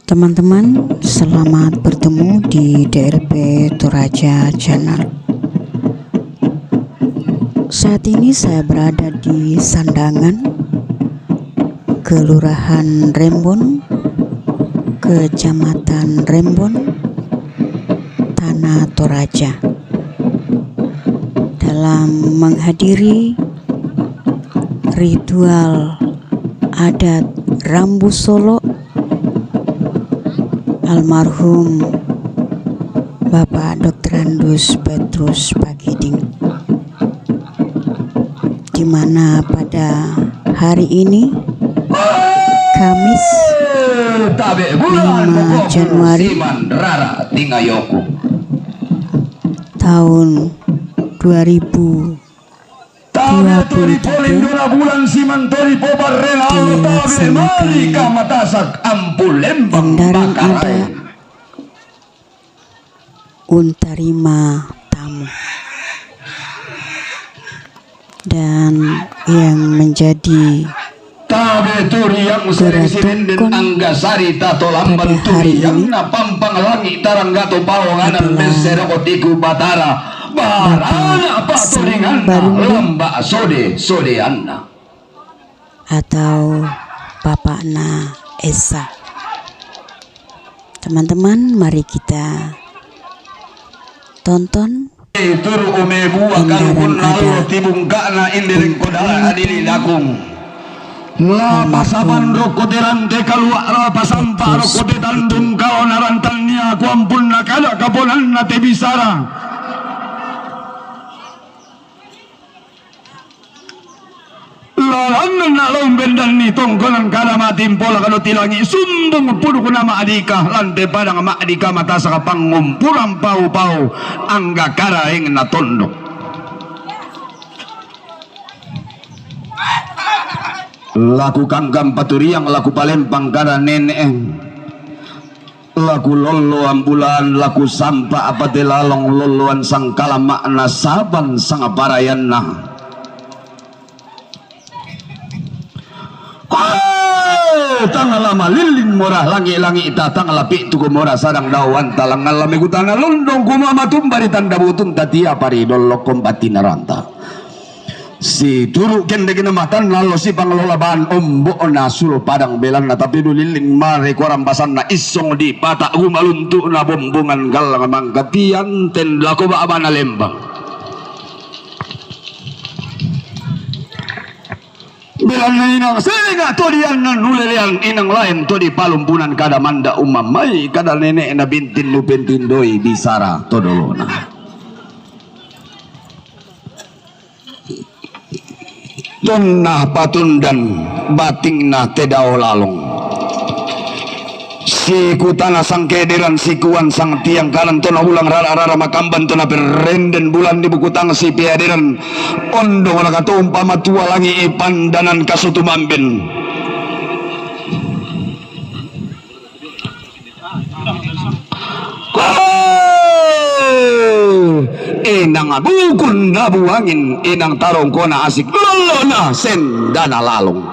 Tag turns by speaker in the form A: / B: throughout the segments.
A: Teman-teman, selamat bertemu di DRP Toraja Channel. Saat ini saya berada di Sandangan, Kelurahan Rembon, Kecamatan Rembon, Tanah Toraja, dalam menghadiri ritual adat Rambu Solo almarhum Bapak Dr. Andus Petrus Pagiding, di mana pada hari ini Kamis 5 Januari tahun 2023 dilaksanakan kendaraan adat untarima tamu, dan yang menjadi geratokon pada hari ini adalah Bapak Sang Barundung atau Bapakna Esa. Teman-teman, mari kita tonton kendaraan adat
B: La pasaban rokoteran de kalwa pasampa rokotetan dum kaonarantannya kuampun nakala kaponan nate bisara. Lalang na lombendan ni tongkonan kala matim pola kalau tilangi sumbung pudu kuna maadika lante padang maadika mata saka pangumpuran pau-pau angga kara ing na tondok. Laku kanggam paturiang laku palempang kada nenek, laku lolo ambulan laku sampa apa telalong loloan sangkala makna saban sang parayanna. Tanggal lama lilin murah langi-langi ita tanggal lapik tuku murah sarang dawan talang ngalami kutana londong kumama tumbari tanda butun tatia pari dolok kompati naranta. Si turu kende kena matan lalu si pengelola bahan ombo na suruh padang belan na tapi duliling mare koram pasan na isong di patak gumaluntuk na bombongan galang mangkatian ten lako ba abana lembang belan na inang sega to dian na nulelian inang lain to di palumpunan kada manda umamay kada nenek na bintin lupentin doi bisara todolona. Tunah patundan bating na tedao lalong si kutana sang kederan si kuan sang tiang kanan tona ulang rara makamban tona perenden bulan di buku tang si piadiran ondo wala katumpa matua langi ipandanan kasutumamben inang abukun na buangin inang tarong ko na asik lolo na sendana lalong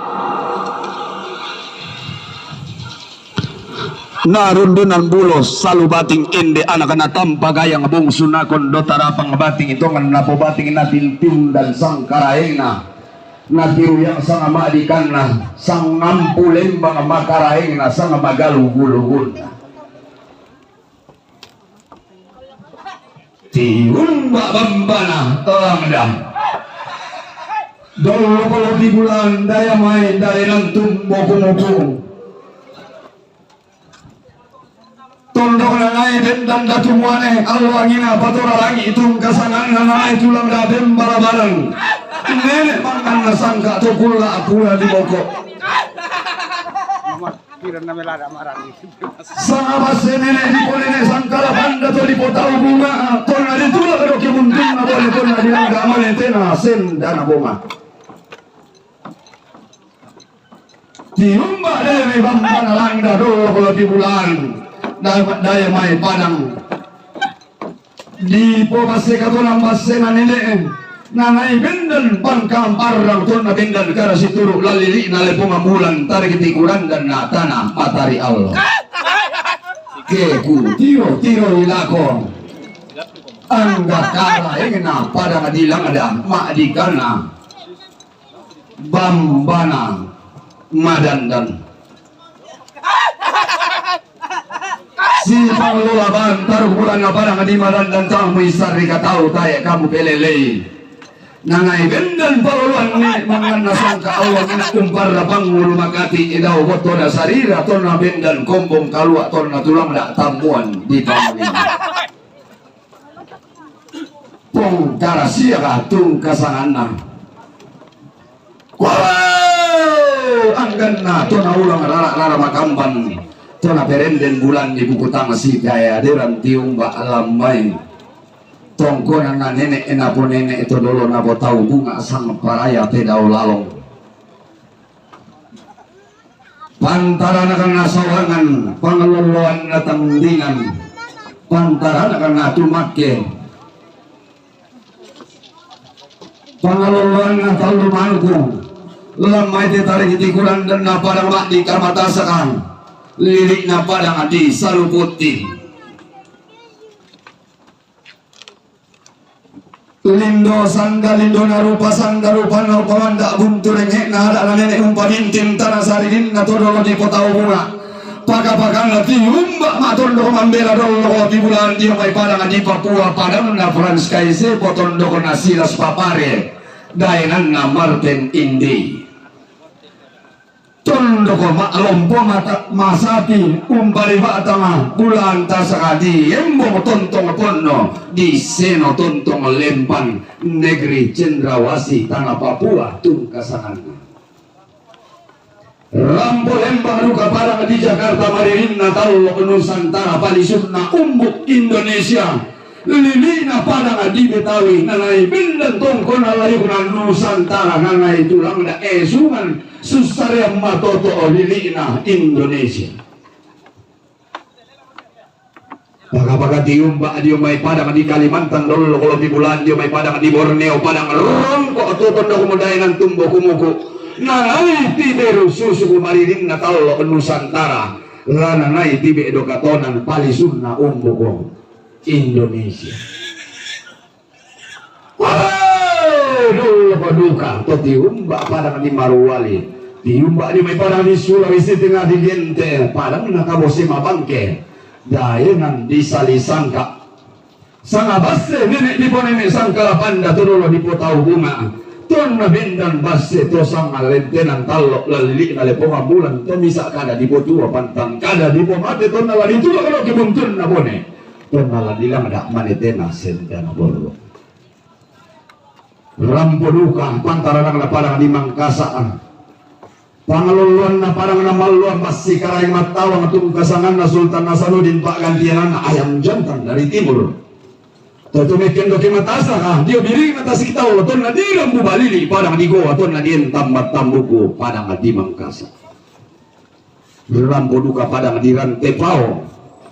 B: narundunan bulos salubating inde anak na tampagayang bungsu na kondotarapang bating ito nga napobating natin tindan sang karaeng na natiruyang sang amadikan na sang ngampulembang makaraeng na sang magalugulugun na tiun bambana tangdam dolo kalau di bulan daya main dari nantum boku-boku tondok nanai dan datu muane alwangina patora lagi itu kasangan nanai tulang dadem barabaran nenek makan nasangka tukula akula di bokok sama nenek di nenek sangkala banda to di potau bunga tona di tula kado kimunting na boleh tona di agama netena sen dana bunga diumba dewi bambana langda dulu kalau di bulan daya mai padang di popase katolang basena nenek nanay bendan pangkam parang ton na bendan kara si turu lalili na lepong amulan tarik tikuran dan na tanah matari Allah keku tiro ilako angga kala engna pada ngadilang ada ma'dikana bambana madandan si panglula bantar bulan na parang di madandan tamu isari katau tayo kamu pelelei nangai bendan pauluan ni mangan nasangka Allah na umpar na pangulo makati idaw boto na sarira to na bendan kombong kalua to na tulang na tamuan di pangulin pong karasiya ka tung kasangan na wow anggan na to na ulang rara makamban to na perenden bulan di buku tang si kaya diran tiung ba alamay tongko nga nenek enapo nenek itu dulu nabo tahu bunga sang paraya pedau lalong pantaran akan nasawangan pangeluluan na tandingan pantaran akan natumake pangeluluan na talumangku lamay ditarik itikuran dan na parang di kamatasakan lirik na parang di saluputi lindo sangga lindo narupa sangga rupa na upamanda buntureng na ada na nenek umpanintin tanah saririn na todolo di kota bunga paka-pakan na tiumba matondo mambela dolo di bulan di may padang di Papua padang na Frans Kaise potondo ko na Silas Papare dainan na Martin Indi tondo ko maalompo mata masati umpari batama bulan tasakadi embo tontong ponno di seno tontong lempan negeri Cendrawasih tanah Papua tungkasangan rampo lembang luka parang di Jakarta Maririn Natal Nusantara Palisunna umbuk Indonesia lilina padang di Betawi nanai bindan tongko nalai kuna Nusantara nanai tulang da esungan susare matoto lilina Indonesia baka tiumba di may padang di Kalimantan dolo kalau di bulan di may padang di Borneo padang rongko tutondo kumudayan tumbo kumuku nanai tiberu susu Maririn Natal Nusantara nanai tibe edokatonan Palisunna umbuk Indonesia. Waduh, paduka, to tiumba padang di Marwali, tiumba di may padang di Sulawesi Tengah di Gente, padang nakabosi mabangke, dayangan di Salisangka, sanga basse nenek di nenek sangka panda turun di Potau Bunga, ton na bendan basse to sanga lentenan talok lali na leponga bulan to misa kada di Potua pantang kada di pomate to na lali tulo kalau kibuntun na bone. Pernah dilang ada manetena sendana bolo rampoduka pantaran na parang di Mangkasaan pangaluluan na parang na maluan masih karang matawang atung kasangan na Sultan Nasaruddin Pak gantianan ayam jantan dari timur tutumekin doki matasa ka dia biri matasi kita ton na di lambu balili parang di goa ton na di entambat tambuku parang di Mangkasa rampoduka parang di Rantepao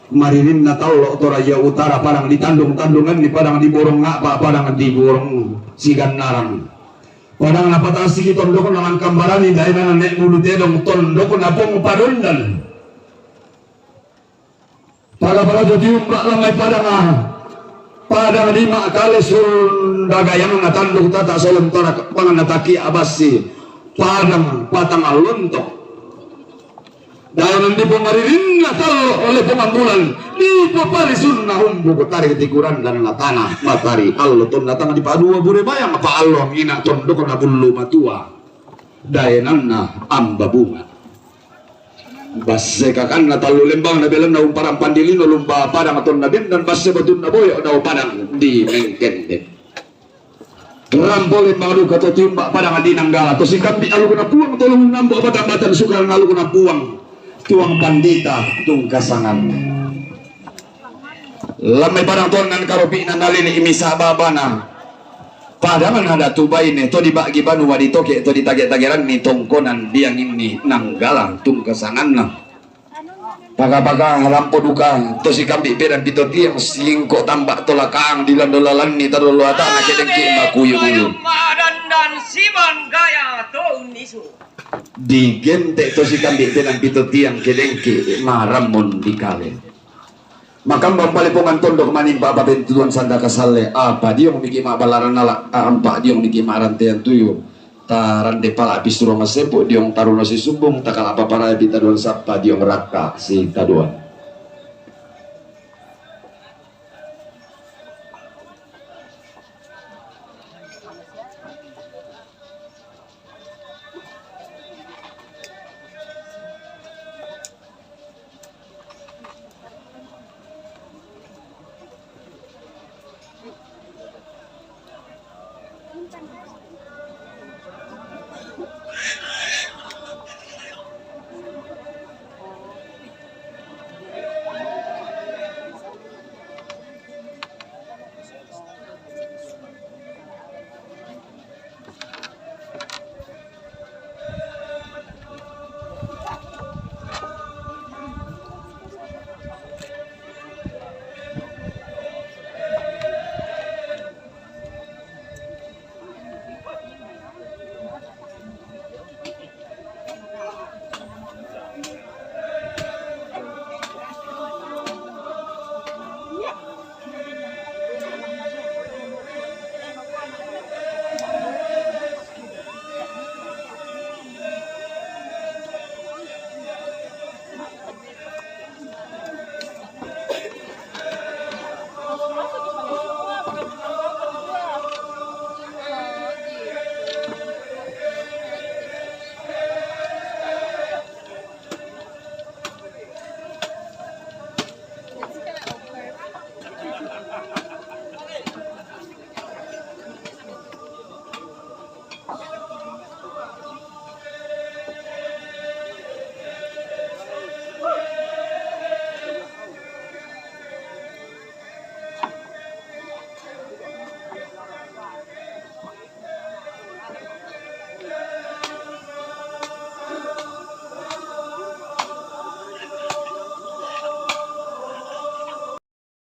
B: Maririn Natal Toraja Utara parang di tandung-tandungan di padang di borong ngapa padang di borong sigan narang padang napatasi kita tondok nangan kambarani dahil na nek mulu telong tondok napong padondan para jadi umbak lamay padang di makale sundagayang natandung tata solong tora panganataki abasi padang patang aluntok dalam di Maririn Natal oleh pemanggulan di Palisunna umbuk tarik tikuran dan tanah matari allo ton datang di padua bure bayang apa allo ina tondok na bulu matua dayananna amba bunga basse kakan na talu lembang na belan na umparan pandilino lumba padang ton na ben dan basse batun na boyo na padang di Mengkende rampol lembang lu kato timba padang di Nanggala to sikap di alu na puang tolong nambo batang-batang sukal alu na puang tuang pandita tung kasangan lamay parang tonan karopi na nalini imisa babana padang ada tubay ni to dibagi banu wadito ke to ditagek-tageran ni tongkonan diang ini Nanggalang tung kasangan na paga-paga lampo duka to si kambi peran pito tiang singko tambak tolakang dilandolalan ni tadolo atana kedengki makuyu dulu
C: dan Simon gaya to nisu
B: di gente to si kambi peran pito tiang kedengki maramon dikale Makam palipungan tondok manimpa apa bentuan sanda kasale apa dia miki ma balaran nala ampa dia miki marantean tuyo tarande pala abis rumah sepo dia taruno si sumbung takal apa para bita don sapa dia meraka si taduan.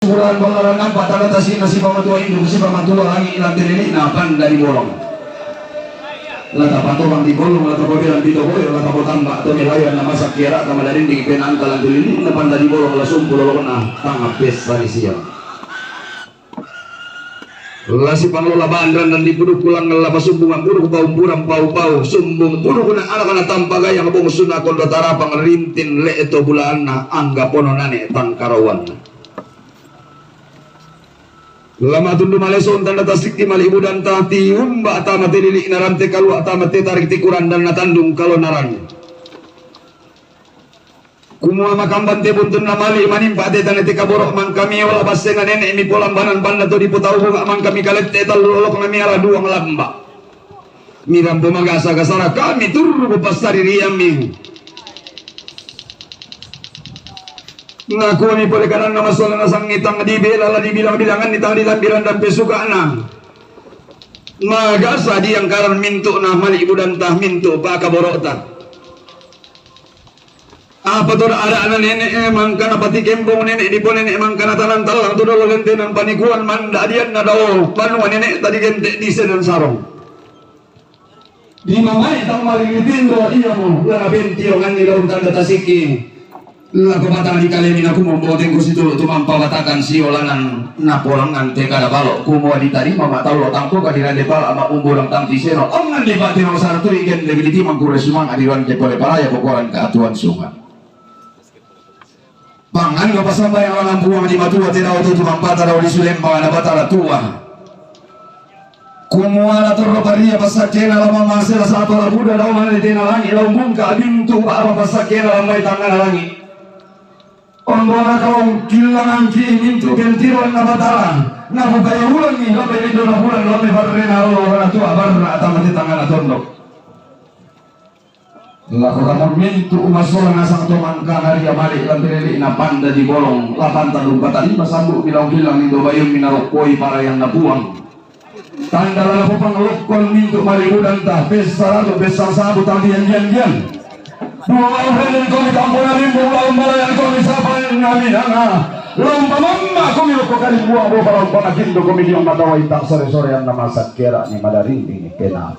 B: Bulan balarangan patah tasi nasi pamatua induk si pamatua lagi ilang ini napan dari bolong. Lata pato bang di bolong lata bobilan di toboy lata botan mbak to nilai nama sakira kama dari di penan kalan ini napan dari bolong langsung pulau kena tangap pes dari siang. Lasi panglola bandran dan dipuduk pulang ngelapa sumbungan puduk bau-buram pau-pau sumbung puduk kuna anak-anak tanpa gaya ngabung sunah kondo tarapang rintin le eto bulana angga pononane tangkarawan. Lama tundu maleson tanda tasik ti mali ibu dan tati umba atamate lili narante kalu atamate tarik tikuran dan natandung kalau narang. Kumua makamban te buntun namali manimpa te tanete kaborok man kami wala basengan nenek mi polam banan banda to diputau bunga man kami kalet te talolok ngami ala duang lamba. Miram pemagasa kasara kami turu pasari riami. Ngaku ni boleh kanan nama soalnya sang ngitang di bela lah dibilang-bilangan nitang di lambiran dan pesuka nang magasa di yang karan mintu nah mali ibu dan tah mintu pak kaborok tah apa tuh ada anak nenek emang kana pati kembong nenek di pon nenek emang kana tanan talang tuh dolo gentenan panikuan manda dian nadao panua nenek tadi gente di sedan sarong di mamai tang mali ngitindo iya mo lara benti orang ni daun tanda tasiki. Laku batang di kalian aku membawa kursi dulu tu mampu batakan siolanan napolangan teka ada balok kumu diterima mak tahu lo tangko kadiran depal ama umburang tangti seno ongan debati nomor satu ikan lebih ditimang kuresumang adiran depole paraya pokoran keatuan sungai pangan lo pasang bayang alam buang di matua tidak auto tu mampu tahu di Sulembang ada batara tua kumu ala turro paria pasakena lama masih satu lagu dah mana di tanah langit lombung kabintu apa pasakena lama di tangan langit. Ombora kau kilangan kiin itu kentiran nabataran nabu kaya ulang ni lope itu nabulan lope barrena Allah tua barra atau mati tangan atondok laku kamu mintu umasola nasang tomangka hari amali lantireli napanda di bolong lapan talung batali masambuk bilang-bilang itu bayung minarokoi para yang nabuang tanda lalu panglokon mintu mali udang tah besar atau besar sabu talian dian buang helen kami kampung rimbu lomba yang kami sapa yang kami dana lomba mama kami lupa kali buang bawa lomba nakindo kami diong matawai tak sore-sore yang nama sakira ni madaring ini kena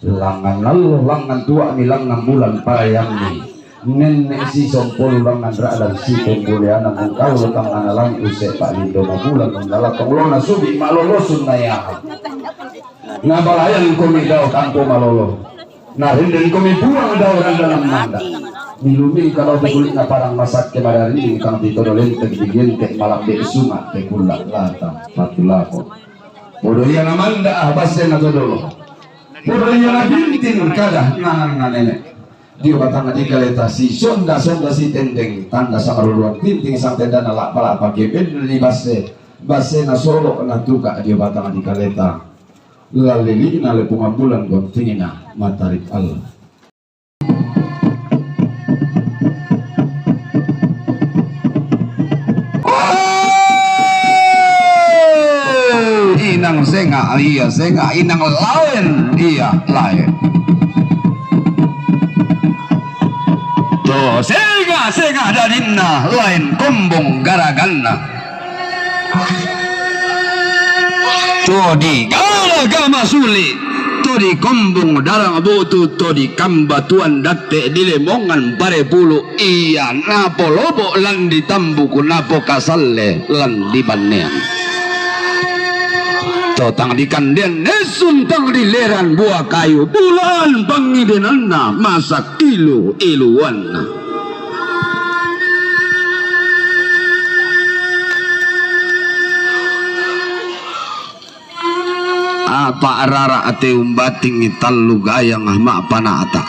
B: langan lalu langan tua ni langan bulan parayang ni nenek si sompol bang andra dan si pembulian ang kau letang analang usai Pak Lindo mabulan mendalat pengelola subi malolo sunaya ngabalayan kami daw kampo malolo narindan kami buang daw dalam manda nilumi kalau dikulit na parang masak kemadari kang ditodolin tegigil tek malak de sungat te kulak lata patulako bodoh yang amanda basen na todolo bodoh yang bintin kada nangan nenek dia batang di kaleta si sonda si tendeng tanda sama ruluan tinting sang tenda nalak palak pakai ben di base na solo na tuka dia batang di kaleta lalili na lepung ambulan gontingina matarik Allah inang senga iya senga inang lain iya lain to senga darinna lain kombong garaganna to di gama sulit to di kombong darang butu to di kambatuan datte di lemongan pare pulu iya napo lobo lan di tambuku napo kasalle lan di banean to tang di kandian nesun tang di leran buah kayu bulan pangidenanna masak iluanna apa rara ate umbating itallu gayang ma panata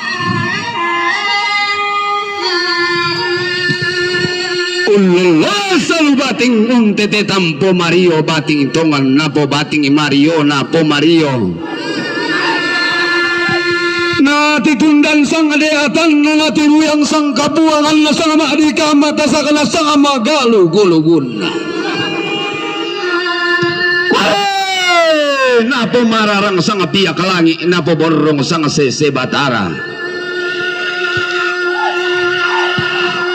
B: selalu bating untete tampo Mario bating tongan napo bating Mario napo Mario nati tundan sang adeatan nati ruyang sang kabuangan na sang maadika mata sakana sang magalu gulugun napo mararang sang piak langi napo borong sang sese batara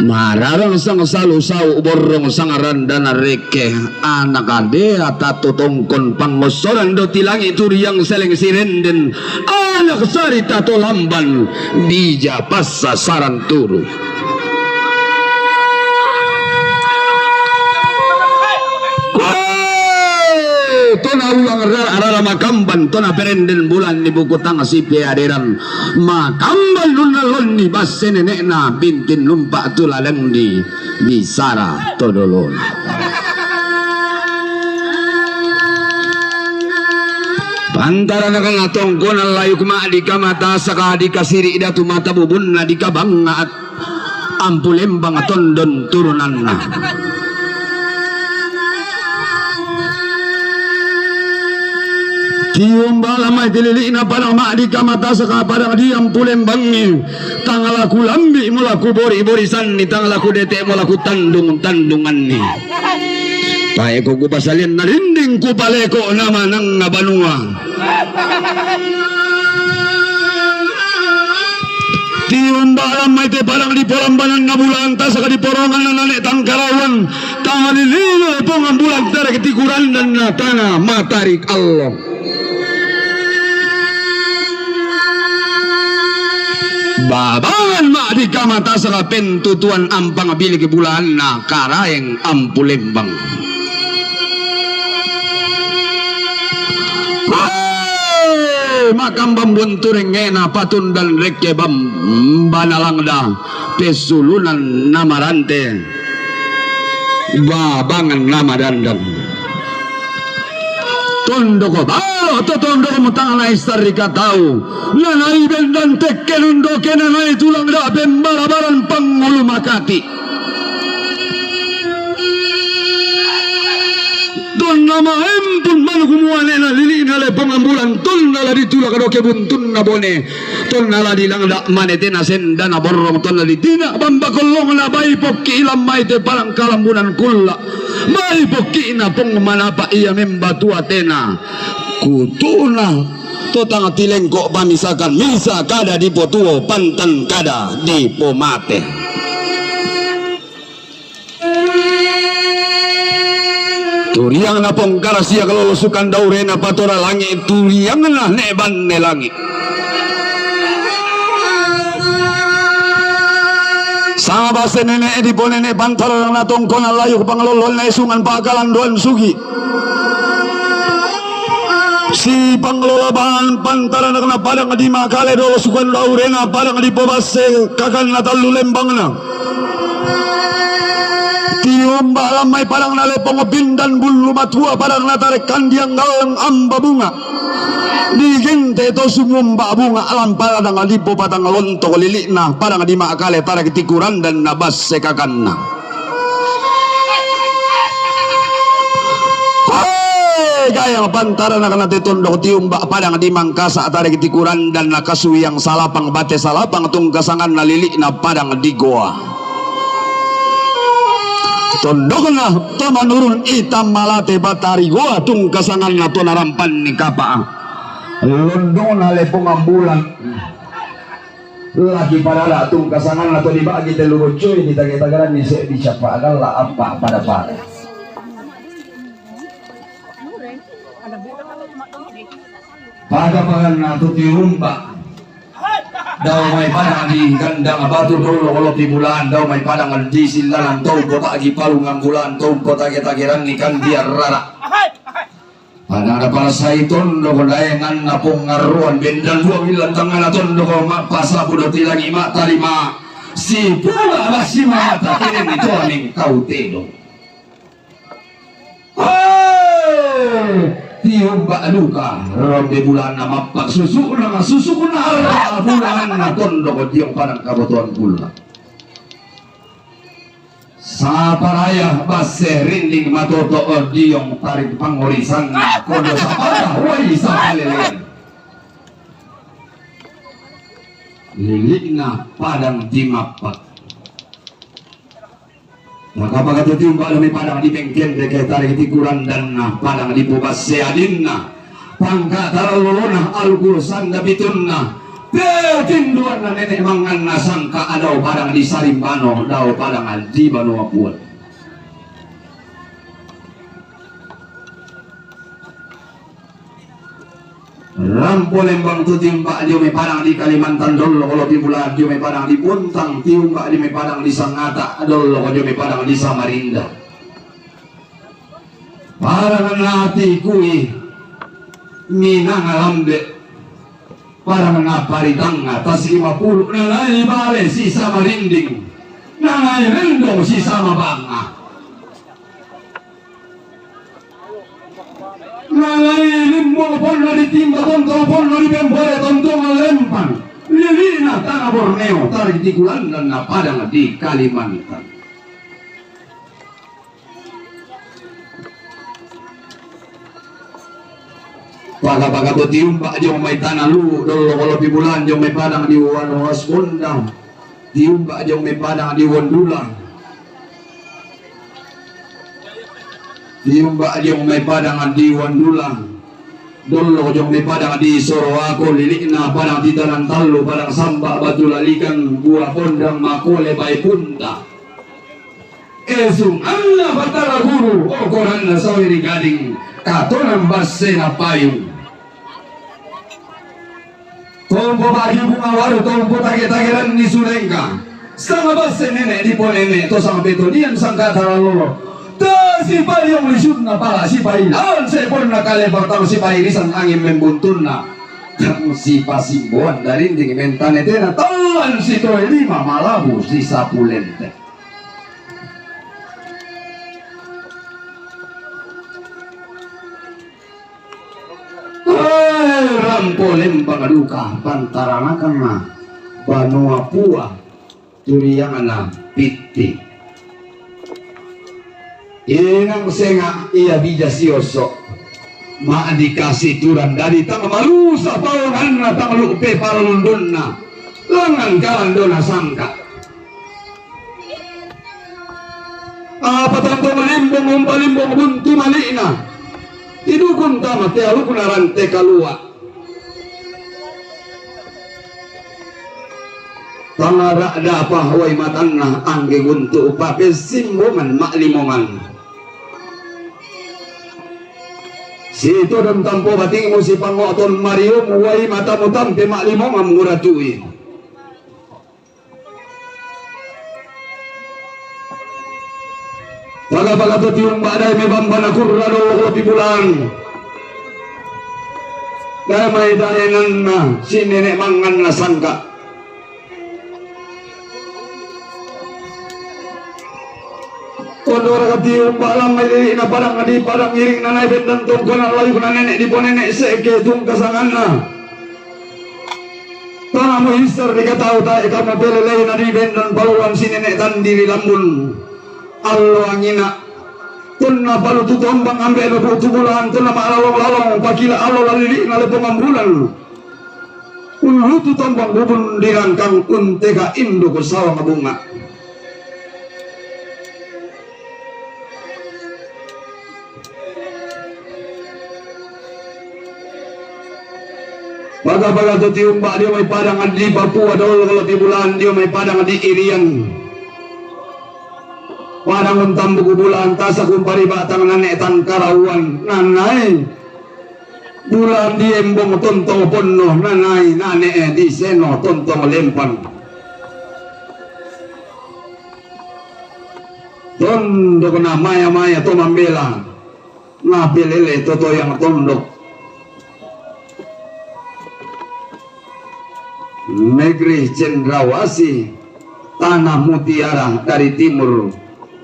B: mararang sang salusau borong sang randana reke anak ade atato tongkon pangosoran do tilangi turiang seleng sirenden anak sari tato lamban dija passa saran turu tona ulang arara makamban tona perenden bulan ni buku tang sipe aderan makamban lunalon ni basse nenek na bintin numpak tulaleng di sara todolon pantara nakang atong konan layu kuma adika mata saka adika siri idatu mata bubun adika bangat ampulembang tondon turunan na tium balamai tilili na parang maadika mata saka parang diam pulembangi tangalaku lambi mulaku bori-borisan ni tangalaku dete mulaku tandungan ni paeko ku pasalin na linding ku paleko nama nang nabanua tium balamai te parang di porambanan na bulanta saka di porongan na nanek tangkarawan tangalililo pongan bulan tara ketikuran dan na tanga matarik Allah babangan maadika mata saka pentutuan ampang bilik bulan na karaeng ampulembang makam bambunturing ngena patundan reke bambanalangda pesulunan namarante babangan nama dandan tondo ko balo to tondo ko mutang na istarika tau nanay bendan tekkelundo kenanay tulang da bembarabaran pangulu makati don nama empun man kumuane na lili na le pangambulan ton na di tulak do ke buntun na bone ton na di lang da manete na senda na borong ton na di tina bambakolong na bay pokki ilam may te parang kalambunan kulla may pokki na pong manapa iya membatu atena kutuna totang tilengko pamisakan misa kada di potuo pantan kada di pomate turiang na pong karasya kalulusukan daure na patora langit turiang na neban ne langit Sama base nenek di ponene pantar na tongkon alayo panglolol na isungan pagalan doan sugi. Si Pangelola bahan pantaran na padang di makale do sukan laurena padang di pobase kakan na talu lembang na. Tium balamay padang na lepong bindan bulu matua padang na tarik kandiang galang amba bunga. Di gente to sumumba bunga alam padang di po patang lonto lilik na padang di makale tarik tikuran dan nabas sekakan na. Gaya pantara na kana tetondo tiumba padang di mangkasa tarik tikuran dan nakasu yang salapang bate salapang tung kasangan nalilik na padang di goa. Tondok na to manurun itam malate batari goa tung kasangan na to narampan ni kapa. London na lepong ambulan. Lagi pada tung kasangan na to dibagi telu coy di tagaran ni se di siapa agala apa pada pada. Pada pangan nato tiumba daw may padang di gandang batu dolo kalau tibulan daw may padang di silalang tau kota agi palungang bulan tau kota tagiran ni kan biar rara padang para saiton do dayangan na pongaruan bendan dua bilang tangan tondo ko mapasa budo tilangi mata lima si pula basi mata kirim itu aning kau tedo tiumba luka rombe bulan na mapak susu na bulan na tondo ko diong parang kabotuan pula sa paraya base rinding matoto o diong tarik pangorisan na kodo sa parah way sa kalilian lilik na padang di mapak. Maka pagkat tiumba may padang di bengkel de tarik tikuran dan na padang di bubas seadin na pangka taralolo na algusan na bitun na petinduan na nenek mangan na sangka adaw padang di sarimbano daw padang di bano apuan Rampo lembang tu tiumba dia may padang di Kalimantan dolo kalau di bulan dia may padang di Puntang tiumba dia may padang di Sangata dolo kalau dia may padang di Samarinda parang nati kui minang alambe parang naparitang atas 50 na nai bale si Samarinding na nai rendong si Samabanga nalai limbo pono di timba tonto pono di bembore tonto ngalempang lilina tanah Borneo tarik tikuran dan na padang di Kalimantan paga-paga to tiumba jong may tanah lu dolo kalau pibulan jong may padang di Wanuas Kondang tiumba jong may padang di Wondulang tiumba jong may padang di Wandulang dolo jong may padang di Sorowako lilik na padang di Tarantalo padang Samba Batu Lalikan Buah Kondang Makole Bay Punta esung Allah batara guru okoran na sawiri gading katonang base na payung tompo bagi bunga waru tompo tage-tageran ni Sulengka sama base nenek di ponene to sama betonian sangka taralolo si payung lisud na pala si pailan sa ipon na kalebang talo si pairisan angin membuntun na kamu si pasimbuan dari ding mentanete na talan si toy lima malabu si sapulente rampo lembang aduka pantaranakan na Banua Pua turiyangan na piti inang senga iya bija sioso maadikasi turan dari tang malusa pawangan na tang lupe paralundun na langan kalandona sangka apa tanto malimbong umpalimbong buntu malina tidukun tama tialu kunarante kalua tangara ada apa huway matanna angge guntu upape simboman maklimongan Sito dan tampo bating mo si Pangoton Mario muway mata mo tampe maklimong ang muratui. Baga-baga to tiung badai me bambana kurrado lebih bulan. Damai dayangan na si nenek mangan na sangka. Kondor katiung balang may na parang adi parang iring na naibet dan tungkol na layu na nenek di po nenek seke tung kasangan na. Tanah mo hister di katao tayo kamu pelelay na di bendan paluan si nenek tandiri lambun. Allah angina tunna balu tu tombang ambe no tu bulan tunna malalong-lalong pakila Allah lalili na lepong bulan ulu tu tombang bubun dirangkang untega indo ko sawang bunga baga-baga tu tiumba dia may padang di Papua dol kalau di bulan dia may padang di Irian. Padang untam buku bulan tasak umpari batang nanek tan karawan nanai bulan di embong tontong pono nanai nanek di seno tontong lempang tondok na maya to mambela ngapilele toto yang tondok negeri Cendrawasih tanah mutiara dari timur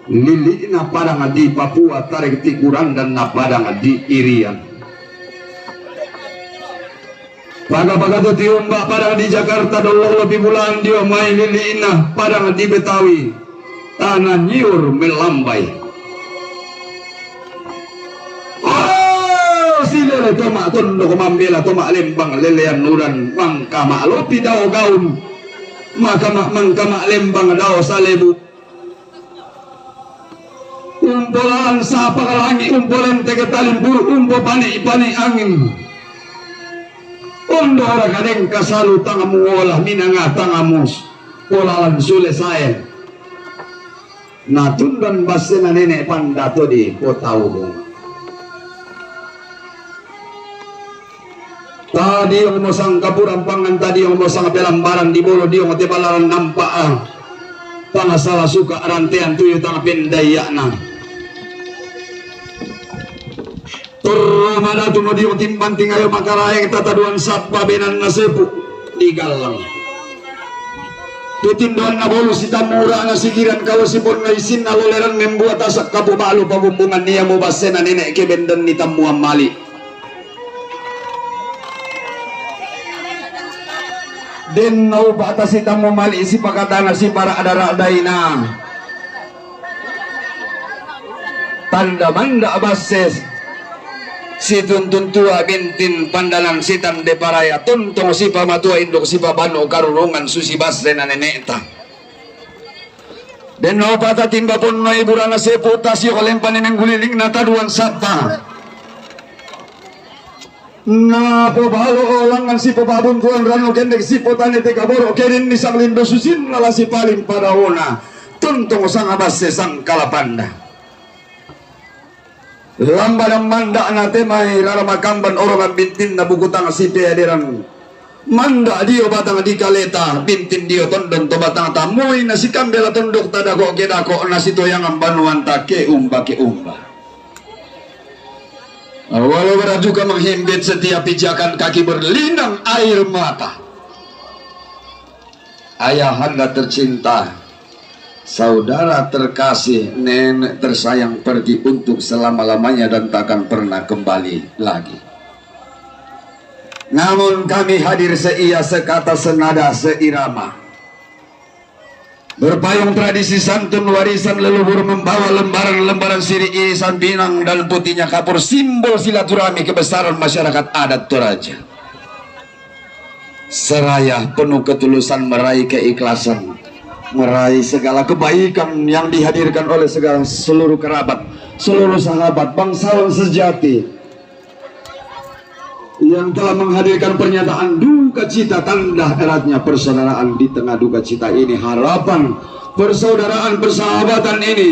B: lili na padang di Papua tarik tikuran dan na padang di Irian. Baga-baga tu tiumba padang di Jakarta dolo lebih bulan dia main lili na padang di Betawi tanah nyiur melambai. Oh silele tomak tondok mambela tomak lembang lelean nuran mangka maklopi dao gaun maka mangka mak lembang dao salebu. Umpolan sapa kalangi umpolan tegetalim buru umpo pani angin undo ora kadeng kasalu tangamu olah minanga tangamus polalan sule saya natundan basena nenek pandato di potau tadi yang mosang kapurang pangan tadi yang mosang pelambaran di bolo dia ngote balaran nampak pangasala suka rantean tuyo tanga pendayana Turmada tuno di timbang tingayo makarayang tataduan sabba benan nasepu di galang. Tutinduan na bolu si tamura na sigiran kawo sipon na isin na loleran membuat asak kapumalu pabumbungan niya mo basen na nenek kebendan ni tamuang mali. Den nau batas si tamu mali si pakatana si para adara-adai na. Tanda manda bases si tuntun tua bintin pandalan sitan de paraya tuntong si pamatua indok si pabano karurungan susi basre na neneta den no pata timba pun no iburana seputa si kolempan ng guliling na taduan sabta na pobalo olangan si pobabun tuan rano kendek si potane te kaboro kerin ni sang lindo susin lala si paling padaona tuntong sang abase sang kalapanda lamba ng manda nate may raramakamban orang bintin na bukutang si pederan manda dio batang di kaleta bintin dio tondong to batang tamoy na si kambela tondok tadako kedako na si toyang ang banuan ta ke umba walau berajuka menghimpit setiap pijakan kaki berlinang air mata ayahanda tercinta saudara terkasih, nenek tersayang pergi untuk selama-lamanya dan takkan pernah kembali lagi. Namun kami hadir seia, sekata, senada, seirama. Berpayung tradisi santun warisan leluhur membawa lembaran-lembaran siri irisan pinang dan putihnya kapur simbol silaturahmi kebesaran masyarakat adat Toraja. Seraya penuh ketulusan meraih keikhlasan, meraih segala kebaikan yang dihadirkan oleh segala seluruh kerabat, seluruh sahabat, bangsawan sejati yang telah menghadirkan pernyataan duka cita tanda eratnya persaudaraan di tengah duka cita ini. Harapan persaudaraan persahabatan ini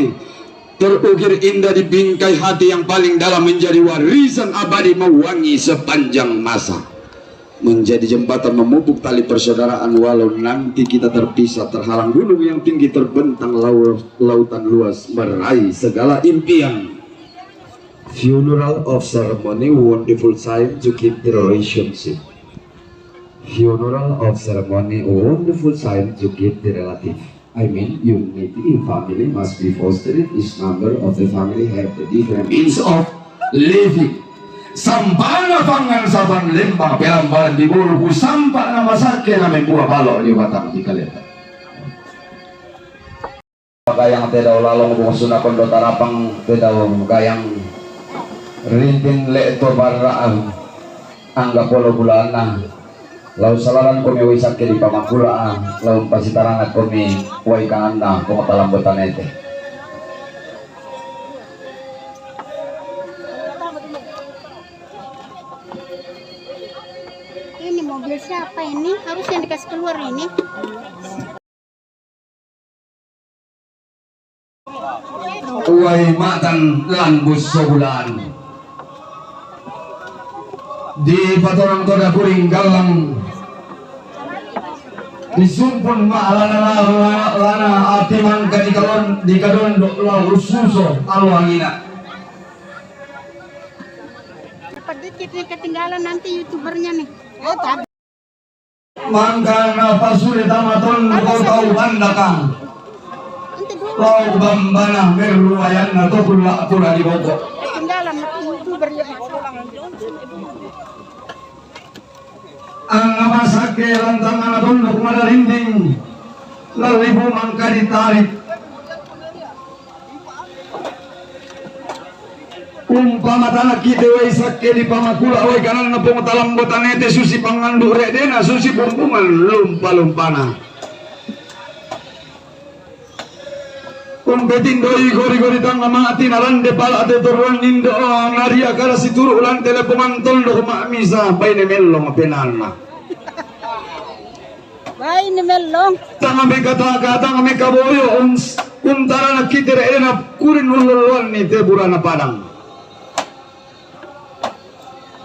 B: terukir indah di bingkai hati yang paling dalam menjadi warisan abadi mewangi sepanjang masa. menjadi jembatan memupuk tali persaudaraan walau nanti kita terpisah, terhalang gunung yang tinggi, terbentang lautan luas, meraih segala impian. Funeral of ceremony, wonderful sign to keep the relationship. Funeral of ceremony, wonderful sign to keep the relative. I mean, unity in family must be fostered. Each member of the family have the different means of living. Sampana pangan saban lembang pelambalan di buluku sampak nama sakit nama buah balok di batang di kaleta. Gayang tedau lalong bungsuna kondo tarapang tedau gayang rintin lekto baraan angga polo bulana lau salaran komi wisak di pamakula lau pasitarangat komi wai kananda komo talam botanete.
D: Ini mobil siapa ini? Harus yang dikasih keluar ini.
B: Uai matan lambus sebulan di patorang toda kuring galang disumpun lana atiman di kadon lau suso aluangina.
D: Dapat dikit nih ketinggalan nanti youtubernya nih.
B: Mangkana pasuri tamaton kau tahu bandakang
D: Nanti dulu
B: lau bambana meruayan atau pula pura di bogor.
D: ketinggalan nanti youtuber ya.
B: Ang masake lantangan atong kumadarinding lalibu mangka ditarik umpama tanah kita wai sake di pamakula wai kanan na pengetalam botanete susi pangandu redena susi pumpungan lumpa-lumpana kumpetin doi gori-gori tangga mati narande pala ate toruan nindo naria kala situru ulan telepoman toldo misa baine mellong penana
D: Baik ini melong.
B: tanga me kata tanga me kaboyo untara na kitira ena kurin ululuan ni te burana padang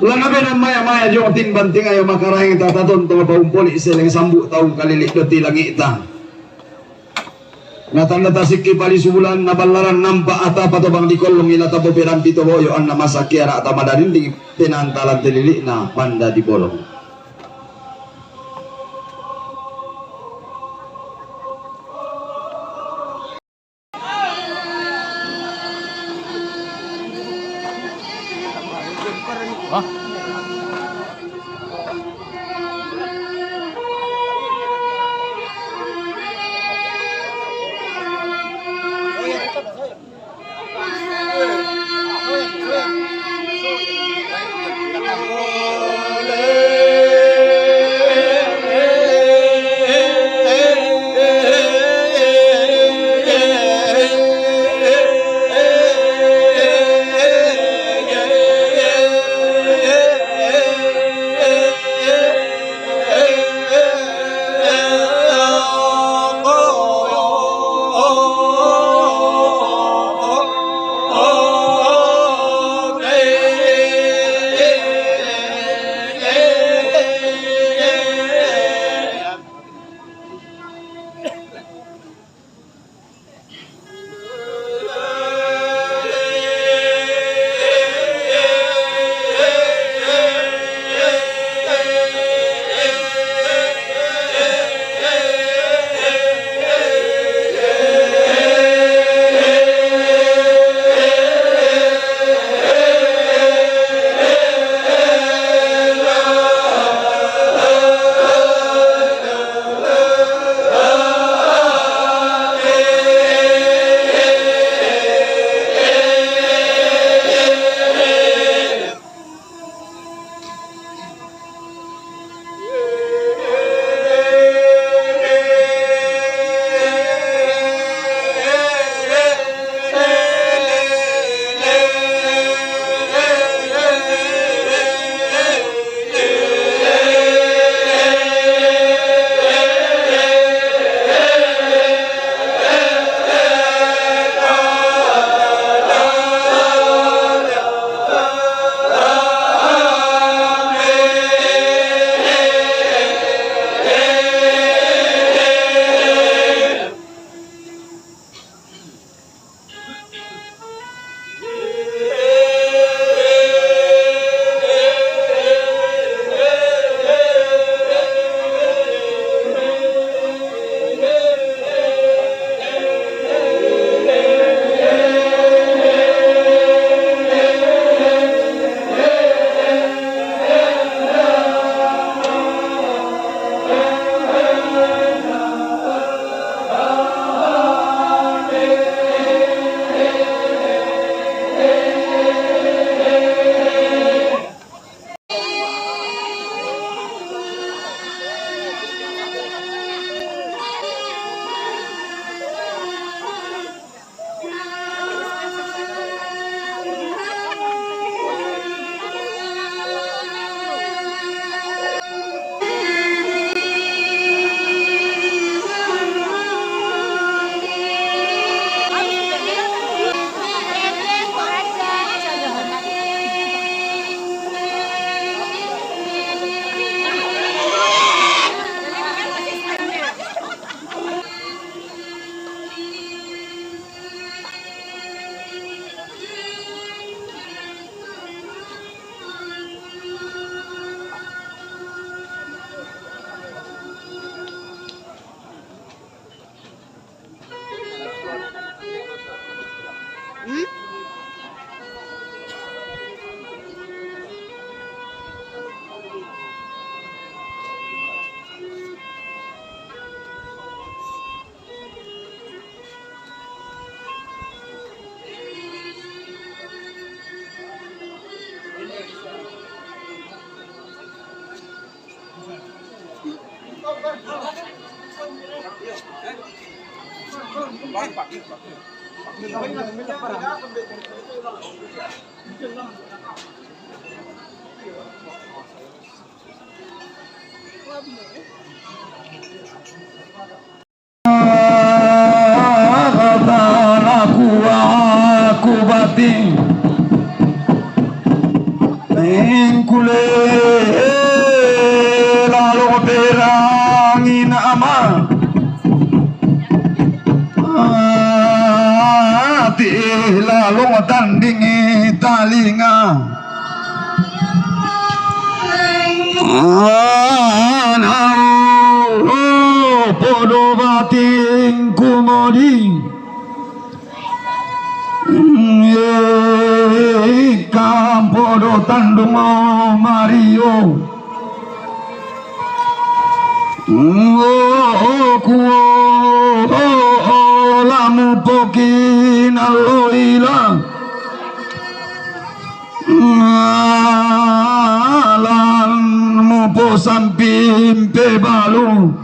B: lana bena maya jong tin banting ayo makarang tataton to paumpoli seleng sambu taung kalilik doti langi ita natanda tasiki pali subulan nabalaran nampak ata patobang di kolong ila tabo perampi to boyo anna masakiara ata madarin di penantalan telilik na panda di bolong.
D: Hmm?
B: Aku bati Engkule lalu terangin ama Ati lalu tandingi talinga Podo bating kumodi Campodo tandung Mario lamu pokin aloila lan mu po sampim pe balu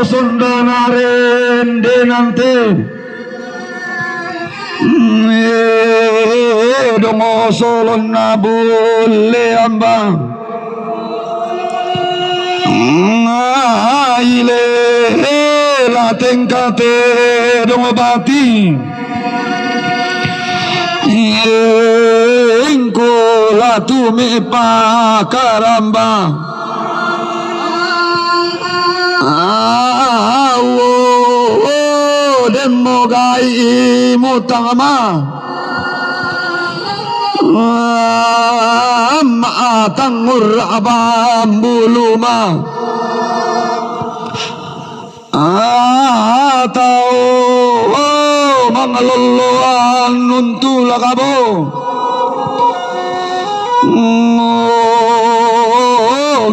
B: sondanaren denante dongo solon na bulle amba ile la tengkate dongo bati engko la tu me pa karamba demo gai mutama ma tangur abam buluma atau mangaloloan nuntula kabo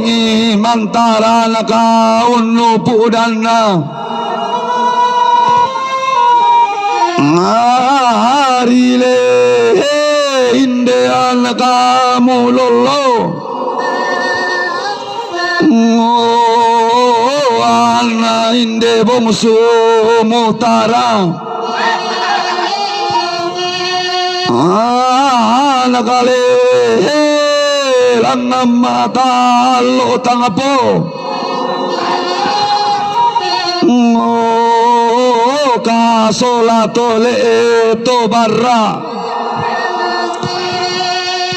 B: ngi mantara nakaun nupudana ngarile indean kamu lolo ana inde bongsu mutara nakale lang mata lo tangapo kasolato le to barra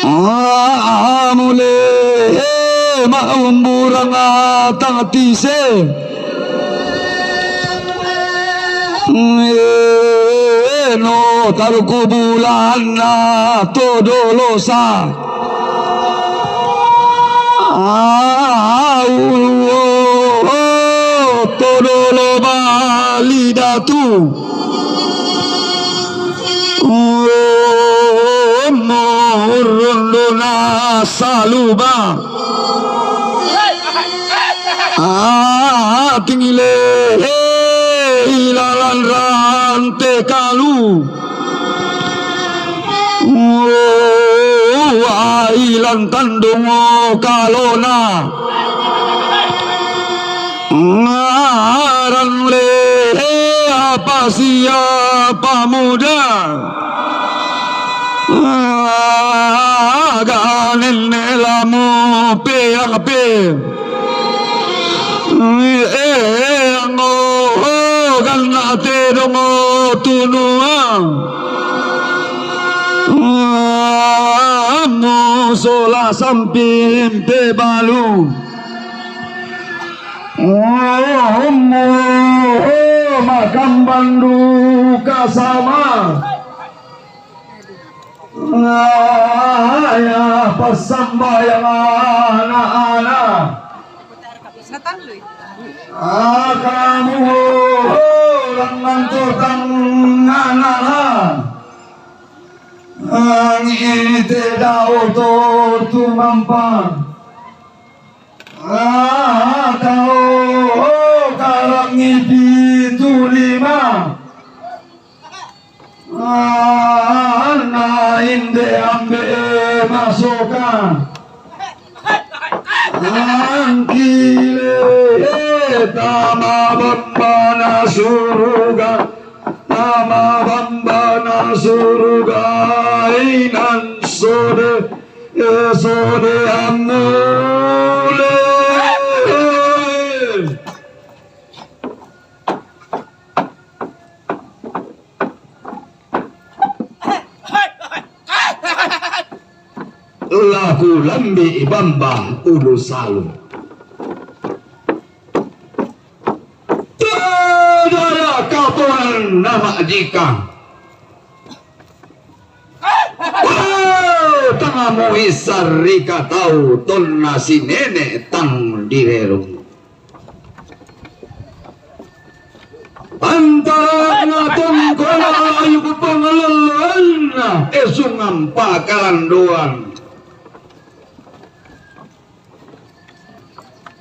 B: amule maumburang tangatise no taruku bulan na todolosa todolo balidatu morondona saluba tingile ilalan rante kalu ilan tandung kalona ngaran le apa siapa muda ganen lamu pe ape ngo ganna te dongo tunua sola sampim pe balu makam bandu kasama ya pasambayang anak-anak kamu orang mantotang nganalan ngite dao to tumampan tao karang ngiti tulima na inde ambe masukan angkile tama bambana suruga inan sode amule laku lambi ibamba ulu salu tadara kapuan nama jika tangamu isarika tau ton nasi nenek tang direrung antara ngaton kola ayu kepangalan esungam pakalan doang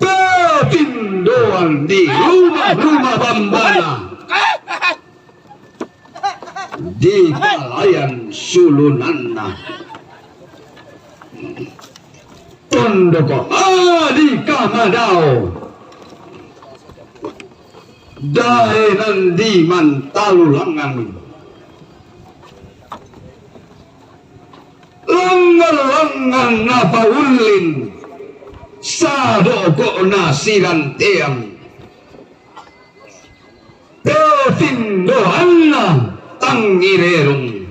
B: petindoan di rumah bambana di kalayan sulunanna tondoko adi kamadao dae nandi mantalulangan langan apa ulin sadoko nasiran teang petindoanna tangirerung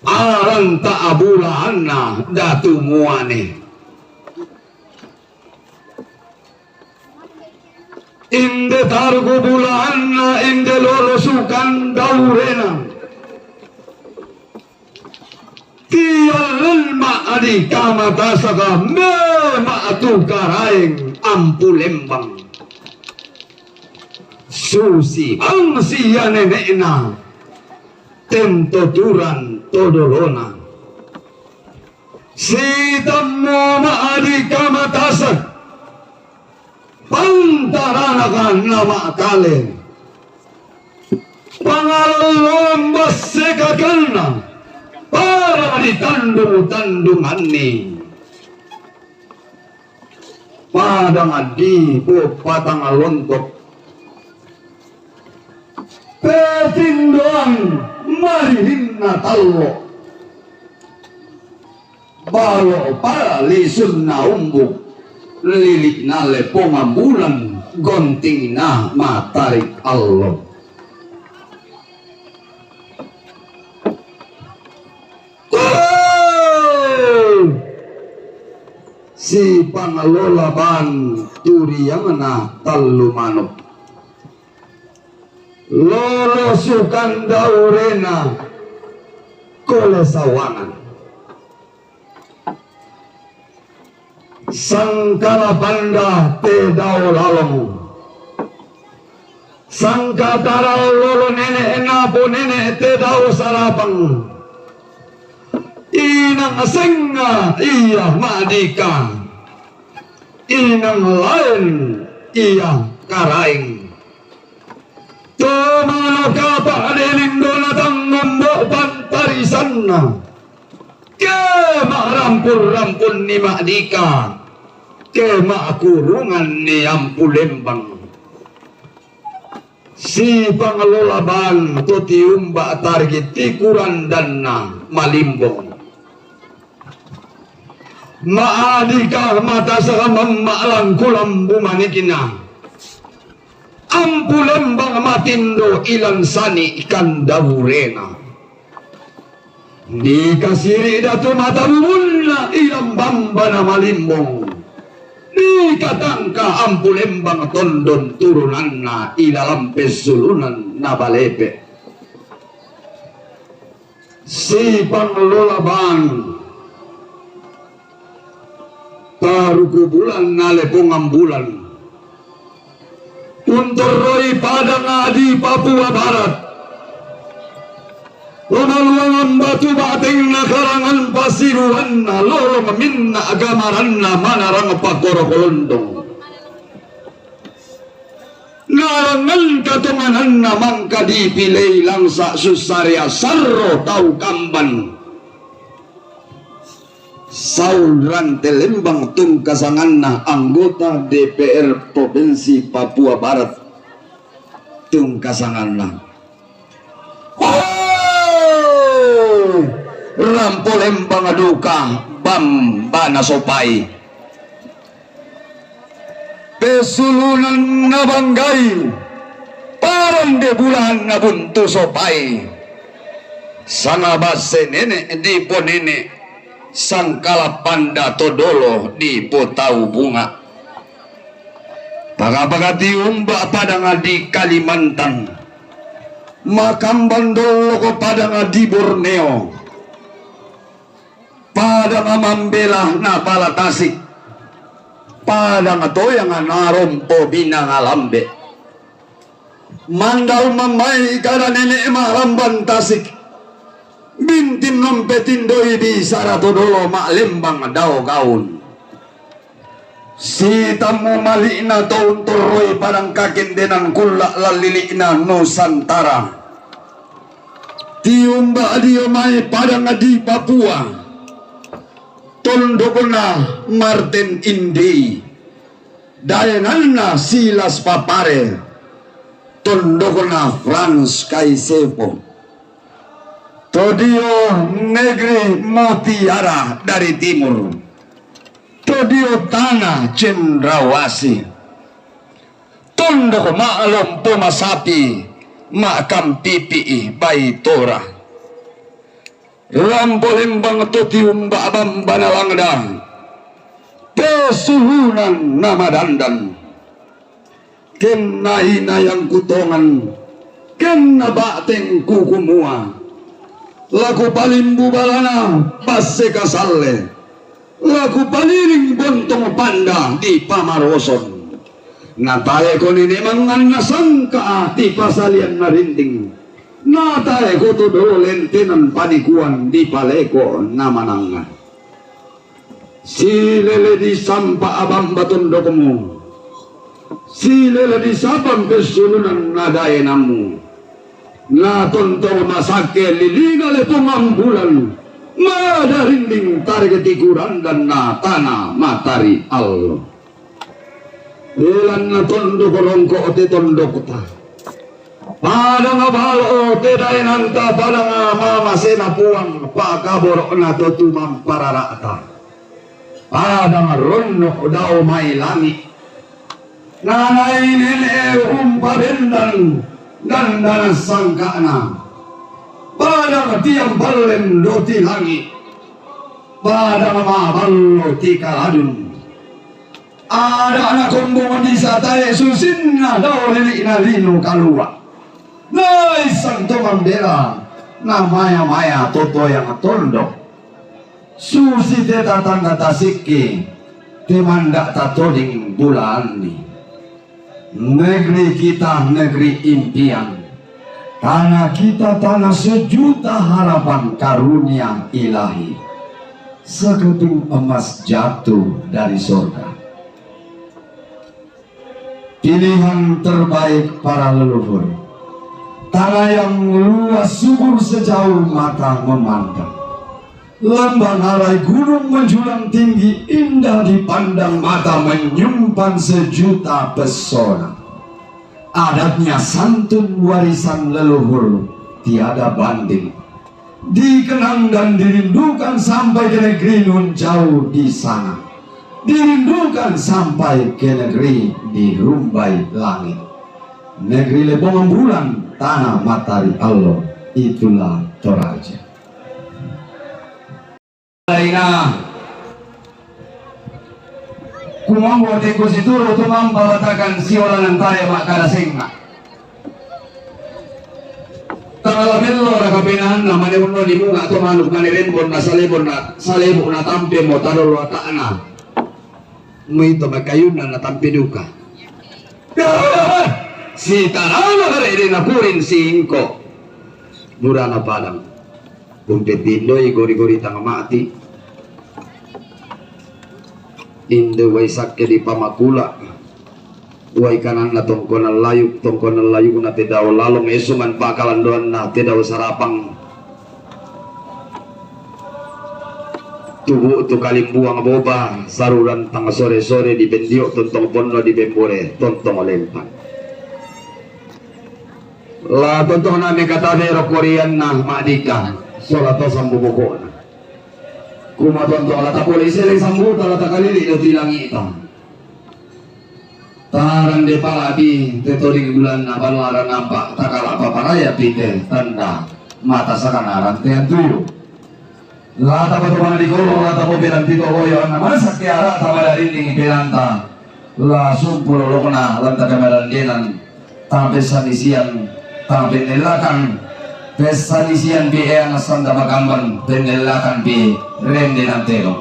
B: aran ta'abulahanna datu muane inde targu bulahanna inde lolosukan daurena tiyalan ma'adi kamatasaka me ma'atu karaing ampulembang susi ang siya nenekna tentoturan todolona si tammo maadi kamatasak pantaranakan nama kale pangalolong basekakanna para ditandung-tandunganni padang adi po patang alontok petindoan marihinna tallo balo pali sunna umbuk lilik nale pongambulan gonting na matarik Allah si pangalola ban turiyamana tallu manuk lolo sukan daurena kole sawangan sangkala banda te dao lalong sangkatara lolo nenek enapo nenek te dao sarapang inang asenga iya madika inang lain iya karaing Tomano kapa adelindo na tangombo pantarisanna ke rampun ni madika ke makurungan ni ampulembang si pangalolaban totiumba target tikuran danna malimbong maadika mata sa mammalang kulam bumanikina ampulembang matindo ilan sani ikan daurena di kasiri datu mata bumunna ilang bamba na malimbong di katangka ampulembang tondon turunan na ilalang pesulunan na balepe si panglolaban taruku bulan na lepong ambulan untuk Roy Padang Adi Papua Barat. Lamaluangan batu bating na karangan pasiruan na lolong minna agamaran na manarang pakoro kolondong. Ngarangan katunganan na mangka dipilay lang sa susarya sarro tau kamban. Saul Rante Lembang tung kasangan na anggota DPR Provinsi Papua Barat tung kasangan na. Rampo Lembang aduka bambana sopay pesulunan na banggay parang de bulan na buntu sopay sana base nene di po nene sangkala panda todolo di po tau bunga pagapagati umba pada di Kalimantan makam bandolo ko pada di Borneo pada mamambela na palatasik pada ngatoyang narompo binang alambe mandal mamay kada nene maramban tasik bintin nompetin doi di saratodolo maklembang daw gaun si tamu mali na taon toroy parang kakindenan kula lalili na Nusantara tiumba adio may padang adi Papua tondo ko na Martin Inday dayanan na Silas Papare tondo ko na Franz Kaisepo Todio Negri Mutiara dari timur Todio Tanah Cendrawasi tondo ko maalom pumasapi makam pipi Baitora Rampo Lembang totium babam banalangda pesulunan nama dandan kena hinayang kutongan kena bateng kukumua laku palimbu balana passe kasalle laku paliring bontong panda di Pamaroson natale ko ni mangan nasangka di pasalian narinding natay ko to do lentenan panikuan di paleko namananga silele di sampa abang batondo komo silele di sabang kesulunan nadaye namu na tonto masake liliga le pumambulan madarinding targetikuran dan na tanah matari Allah ilan na tondo korongko ote tondo kota pada ngabalo teday nanta pada mama sena puang pakaborok na totumam pararata pada ngarono daw may langit nanay nene umpabendan ganda sangka na pada tiang balen doti langit pada mabalo ti kaladun ada anak kombongan di satay susinna daw lili na lino kalua Nai santo mambela na maya toto yang tondok susi te tatangga tasiki te mandak tatoding bulan ni negeri kita negeri impian tanah kita tanah sejuta harapan karunia ilahi sekeping emas jatuh dari surga pilihan terbaik para leluhur tanah yang luas subur sejauh mata memandang lembah narai gunung menjulang tinggi indah dipandang mata menyimpan sejuta pesona adatnya santun warisan leluhur tiada banding dikenang dan dirindukan sampai ke negeri nun jauh di sana dirindukan sampai ke negeri di rumbai langit negeri lebong bulan tanah matahari Allah itulah Toraja. Laina kumambo teko situro tumamba batakan siolan antaya makara senga. Tangala mello ra kapenan na manewno di bunga to manuk manirembon na salebon na salebo na tampe mo tarolo taana. Mo ito magkayunan na tampe duka. si tarana kare na kurin singko mura na padang kumpet dindoy gori-gori tanga mati indo way sakke di pamakula way kanan na tongkon na layuk na tidaw lalong esuman pakalandoan na tidaw sarapang tubuh tu kalimbuang boba saruran tang sore-sore di bendio tontong ponno di bembore tontong olempan la tontong namin katabi ro Korean na madika solato sambubuko na kuma tontong la tapuli siling sambuta la takalili do tilangi ita taran de palabi tetori bulan na balaran nampak takala paparaya pite tanda mata sakanaran tean tuyo lata pa tumang di kolo, lata po pinantito ko yun naman sa kiara, tama na rin yung pinanta la sumpulo loko na lanta kamalandinan tang pesanisian tang pinilakan pesanisian biaya na sanda magamban pinilakan bi rende ng telo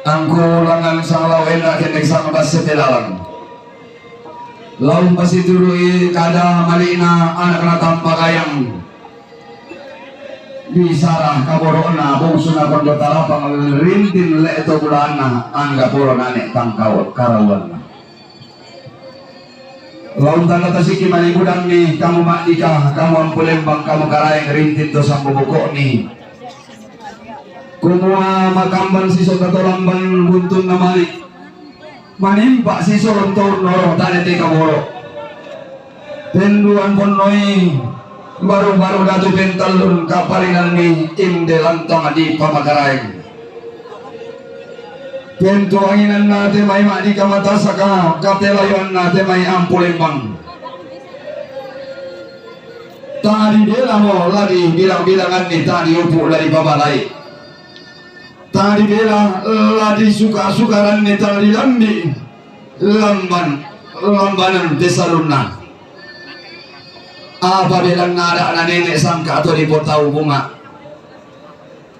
B: ang kulangan sa lawin na kinisang basitilalan laun pasiturui kada malina anak na tampakayang bisara kaboro na bungsu na kondo tarapang rintin le ito bulan na angga puro nane tangkaw karawan na laun tanda tasiki malibudang ni kamu makdika kamu ampulembang kamu karayang rintin to sa bubuko ni kumuha makamban si sokatolamban buntun na malik manimpa si sorontor noro tane te kaboro tenduan ponnoy baru-baru datu pentalun kapalinan ni inde lantong adi pamakaray pento anginan nate may madi kamata saka kapelayon nate may ampulembang tadi bela mo lari bilang-bilangan ni tadi upu lari babalai tadi bela lari suka-sukaran ni tadi landi lambanan desalunna apabila nada na nenek sangka atau di potau bunga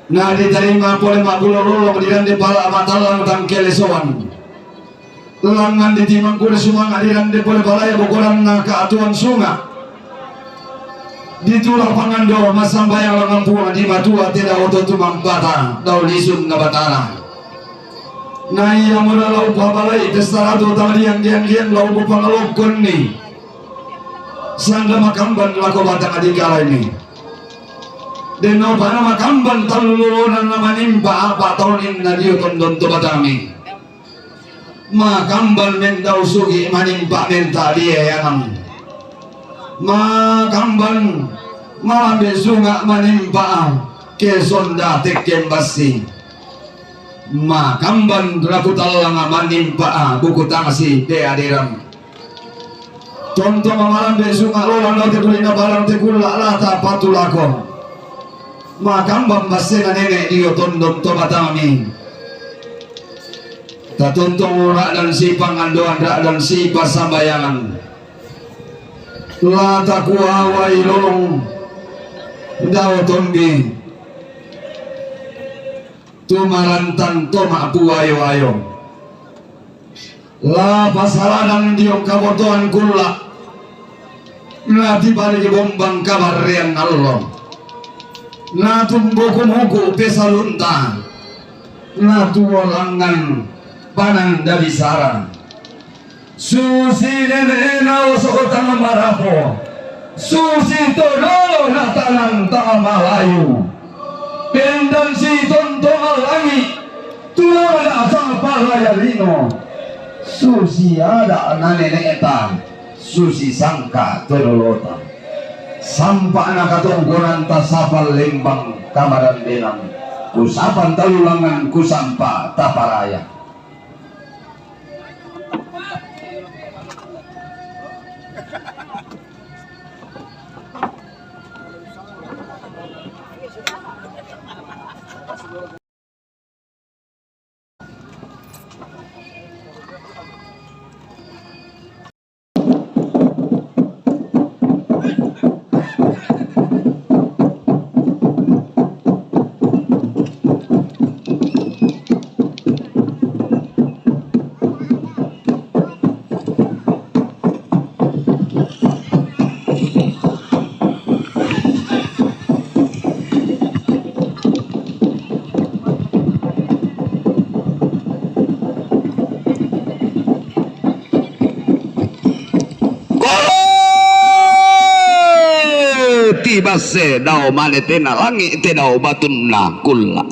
B: na diterima oleh makulorolong di dan di pala matalang dan kelesoan langan ditimang kuda sumang di dan di pole balaya bukuran na keatuan sunga ditulah pangando masang bayang langang punga di matua tidak otot tumang bata daun lisun na batara na iya mula lau pabalai testarado tali yang lau pangalokon ni sangga makamban lako batang adikala ini deno para makamban taluluran na manimpa apa tahun inna diyo tondon to batami makamban mendaw sugi manimpa menta diya yanam makamban malambe sunga manimpa kesonda tekembasi makamban raputal nga manimpa bukutangasi de adiram contoh mamalan besok ngalolan lo tekulina barang tekula lata patulako makam bambasena nenek dia tondom to batami tatontong ora dan si pangandoan rak dan si pasambayangan lata kuawai lolong daw tombi tumarantang toma puayo-ayo la pasalanan diong kabotoan kula nati balik bombang kabar yang Allah na tumbuku-muku pesalunta na tuwalangan panan dari sarang susi nenena usotang marapo susi todolo na tanang tamalayu pendan si tontong alangi tulang asal palaya lino susi ada nenek eta susi sangka todolota sampai nakatungkuran tasapal lembang kamaran benang kusapan talulangan kusampa taparaya di base daw manetena langi te daw batun na kulla.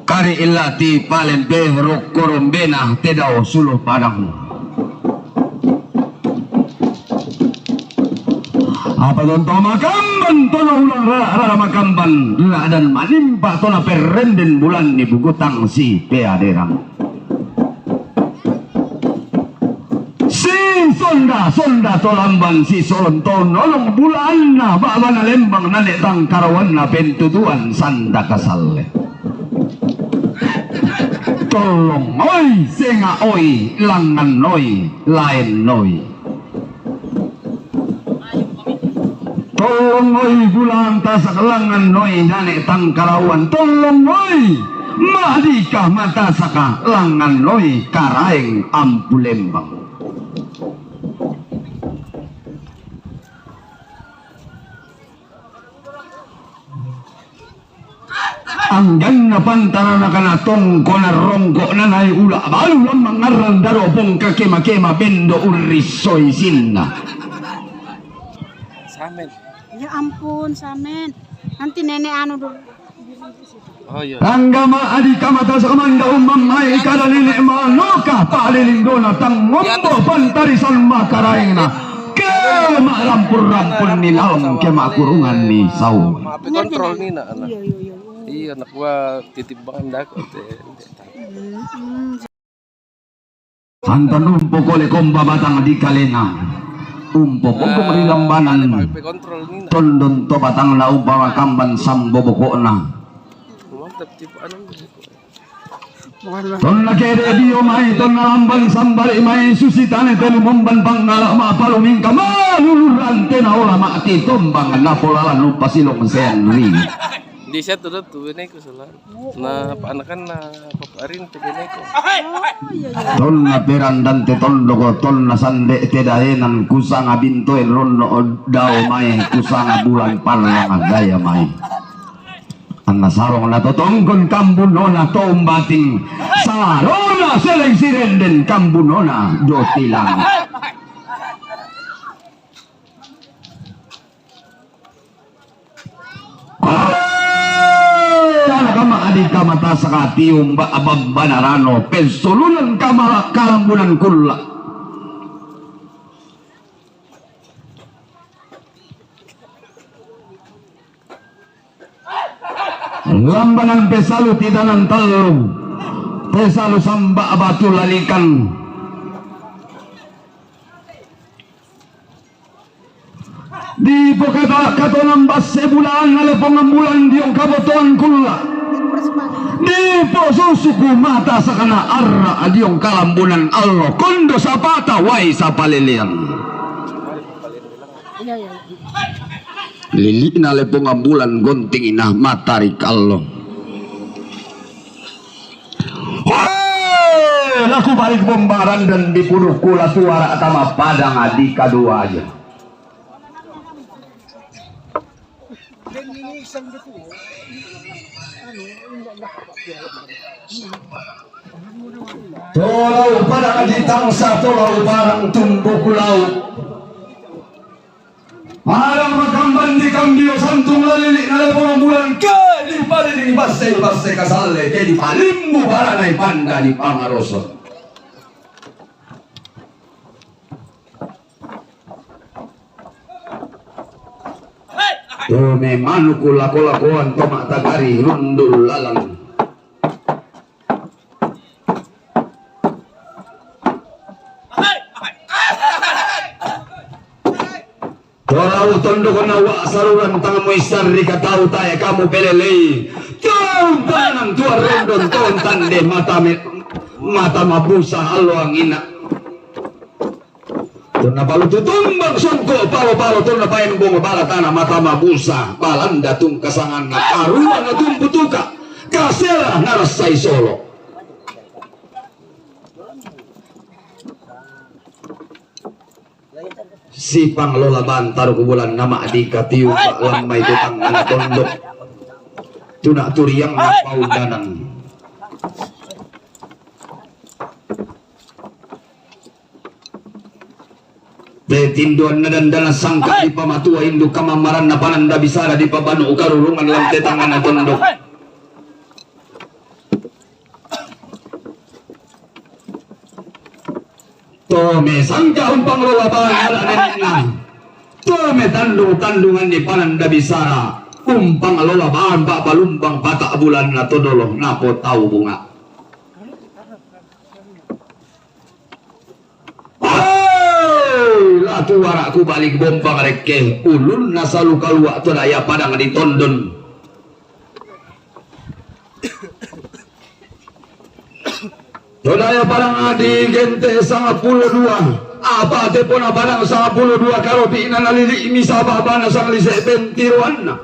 B: Kari ilati palen behrok korombena te daw suluh padang. Apa tonto makamban tono ulang rara makamban la dan manimpa tona perrenden bulan ni bugutang si peaderang si sonda tolamban si solonton nolong bulan na baba na lembang nane tang karawan na pentutuan sanda kasalle tolong oi senga oi langan noi lain noi. Tolong oi bulan tasak langan noi nane tangkarawan. Tolong oi madika mata saka langan noi karaeng ampu lembang. Anggan na pantara na kanatong ko na rongko na nai ula balu lamang ngaran daro pong kakema-kema bendo urisoy sinna.
C: Samen.
D: Ya ampun, Samen. Nanti nenek anu dulu.
C: Oh iya.
B: Tanggama adika mata sa kamanda umamay kada nenek manoka palilindo na tang ngombo pantarisan makaraing na ke marampur-rampur nilaom ke makurungan ni saw.
C: Maapi kontrol ni na anak.
D: Iya.
C: Iya anak gua titibang dako te.
B: Santan umpo kole komba batang di kalena. Umpo kong rilambanan.
C: Maapi kontrol ni na.
B: Tondon to batang na umpawa kamban sambo boko na.
C: Mantap tipe anong
B: Ton na kere dio mai ton na lamban sambal imay susitane telu momban pangala mapaluming kamaluluran te na ola maati tombang na polala lupa silong senri.
C: di set tuh binay ko salah. Na paanakan na paparin to binay ko.
B: Ton na perandan te tondo ko ton na sande te dahenan kusang abinto el rono daw mai kusang bulan palang gaya mai. Ang nasarong na totongkon kambunona tombating sarona seleng sirenden kambunona jotilang. Kama adik kamata sakati umba abab banarano pensulunan kama kalambunan kulla. Lambanan pesalu tidanan talung pesalu samba abatu lalikan di bukata katonang basse bulan nalepong ang bulan diyong kabotoan kulla di posusuku mata sakana arra diyong kalambunan allo kondo sapata way sa palilian lili na lepong ang bulan gonting ina matarik allo. Laku balik bombaran dan dipunuh kula suara atama padang adi kadua aja. Tolau padang adi tangsa tolau barang tumbuk laut. Parang makamban di kambio santung lalilik na lepong bulan ke di pali di basse kasale ke di palimmu baranay panda di pangaroso. Tome manu kula-kulakuan tomak tagari rundul lalang. Torau tondo kena wa saruran tangamu isarri katau taya kamu pelelei. Tuh tanang tua rondon ton tande mata mabusa halo angina. Tuna palu tutumbang songko palo tuna paen bongo bala tanah mata mabusa balanda tung kasangan na karuan na tumputuka kasela narasai solo. Si panglola bantar kubulan nama adika tiu pak lamai tutang na tondok tuna turiang na paudanan Petinduan na dandana sangka di pamatua induk kamamaran na pananda bisara di pabanu ukarurungan lam tetangan na tondok. Tome sangka umpang lola bahara nenekna. Tome tandungan di pananda bisara. Umpang lola bahan pak palumpang patak bulan na todolo napo tahu bunga. Latu warakku balik bombang rekeh ulun nasalu kalua tu daya padang ditondon. Daya padang adi gente 52. Apa te pun padang 52 kalau pina nalili ini sabah bana sang lise bentiruanna.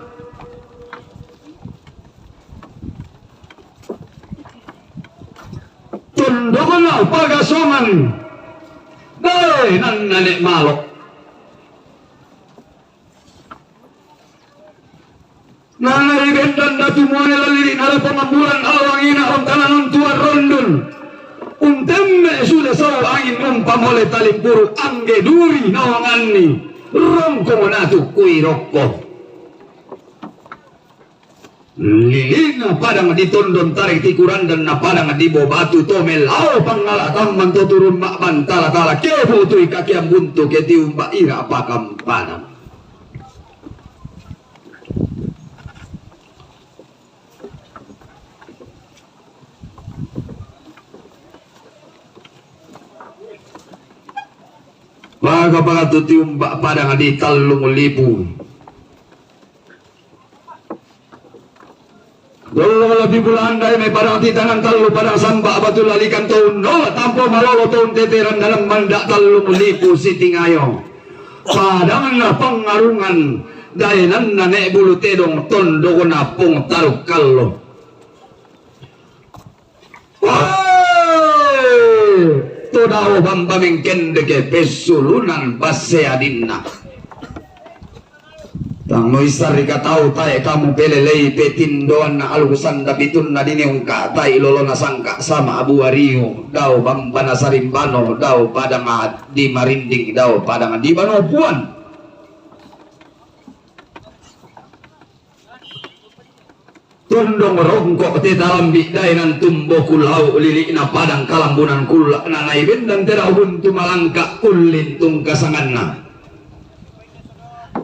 B: Tondokna pagasoman. Dai nan nanek malok. Nanari bendan datu muane laliri nara pengambulan awang ina om tananon tua rondon. Untemme sudah saw angin numpang oleh talimpuru angge duri nawanganni. Rongko natu kui rokko. Lilina padang ditondon tarik tikuran dan na padang di batu tomel au pangala tamman to turun mak bantala tala kebu tui kaki yang buntu ke tium ba ira pakam padang. Baga pagatu tium ba padang di talung lipu. Dolo lebih bulan andai may parang titangan talo parang samba batul lalikan tahun no tampo malolo tahun teteran dalam mandak talo melipu siti ngayo padang na pangarungan dainan na nek bulu tedong tondo ko na pong taruk kallo. Todaw bambaming kendeke pesulunan baseadinna. Tang no isari katau tae kamu pelelei petindoan na alusan dabitun na diniung ka tai lolo na sangka sama abu wariu dau bambana sarimbano dau padang di marinding dau padang di banopuan. Tundong rongkok te dalam bidainan tumbo kulau lili na padang kalambunan kulak na naibin dan tera buntu malangka ulin tung kasanganna.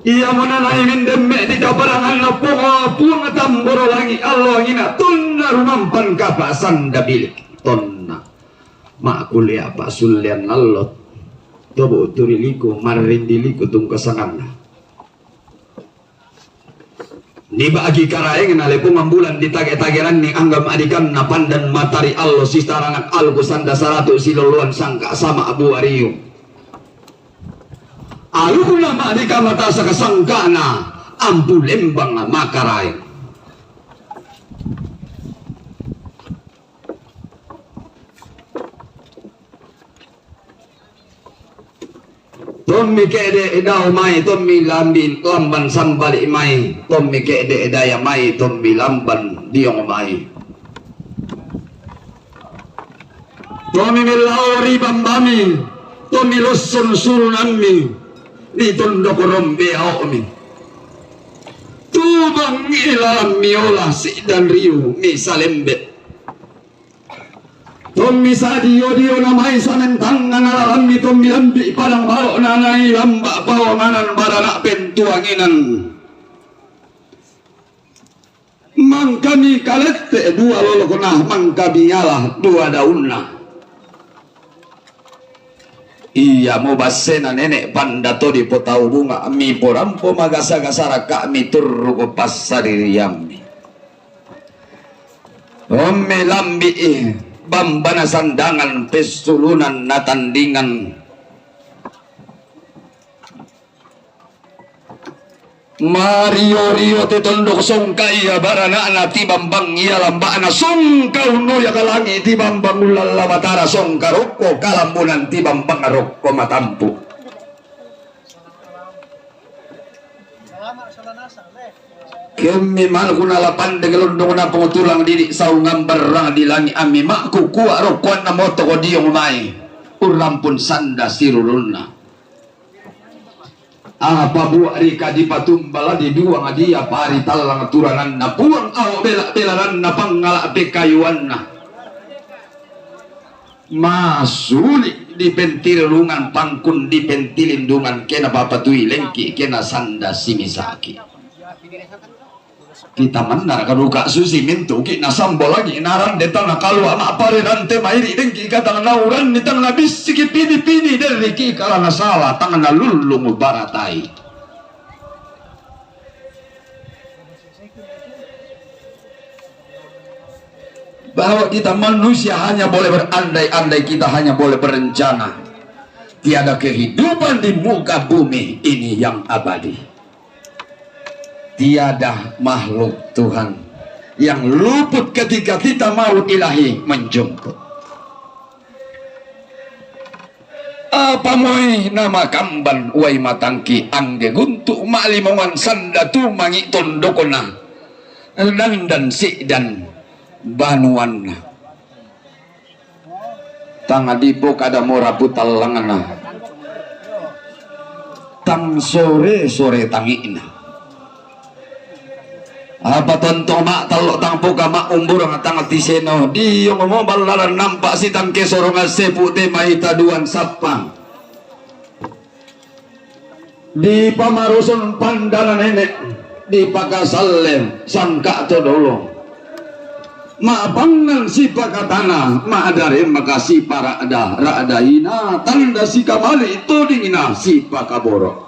B: Ia menanai mendeme di kabarangan na punga tamboro langi Allah ngina tunna rumampan kapasan dabilik tonna makulia pak sulian allot tobo uturiliko marindiliko tung kasanganna di bagi karaeng na lepung ambulan di tage-tageran ni anggam adikan na pandan matari Allah sistaranak alkusan dasaratu siloluan sangka sama abu ariyu. Aluna ma'adika mata sa kasangkana ampu lembang makaray. Tommi kede edaw may tommi lamban sambali may tommi kede edaya may tommi lamban diong may tommi milawari bambami tommi losun surunami di tondok rombe aomi tubang ilalam miola si dan riu mi salembe tommi sadio dio namai sanen tangan alam mi tommi lambi padang balok nanai lamba pawanganan barana pentuanginan mangkami kalette dua lolo konah mangkami ngalah dua daunna. Iya mau basena nenek pandato di potau bunga mi porampo magasa-gasara kami turru ko pasaririammi ome lambi bambana sandangan pesulunan natandingan Mario te tondok songka iya barana na tibambang iya lamba na songka uno ya kalangi tibambang ulala matara songka rokko kalambunan tibambang rokko matampu. Kami mal kuna lapan de gelondong na pengutulang didik saungan berang di langi ami makku kuat rokkoan na moto ko diong mai urampun sanda siruluna. apa buat rika di patumbala di dua ngadia pari talang turanan na puang aw bela-belaran na pangalak pekayuan na masulik di pentilungan pangkun di pentilindungan kena bapatui lengki kena sanda simisaki kita menar kaduka susi mintu kina sambol lagi naran detang na kalu ama pare rante mairi lengki katang nauran nitang na bisiki pini-pini dari ki kala na salah tangan na lulung baratai bahwa kita manusia hanya boleh berandai-andai, kita hanya boleh berencana. Tiada kehidupan di muka bumi ini yang abadi. Tiada makhluk Tuhan yang luput ketika kita maut ilahi menjemput. Apa moi nama kamban wai matangki angge guntuk malimongan sandatu mangi tondokona dan si dan banuan tangadipo kada mora putal langana tang sore tangina apa tonton mak talok tang poka mak umbur nga tang tiseno di yung mo balaran nampak si tang kesoro nga sepu te mahita duan sapang di pamarusun pandana nenek di pakasalem sangka to dolo maapangan si pakatana maadare makasi para ada raadaina tanda si kamali itu dingina si pakaboro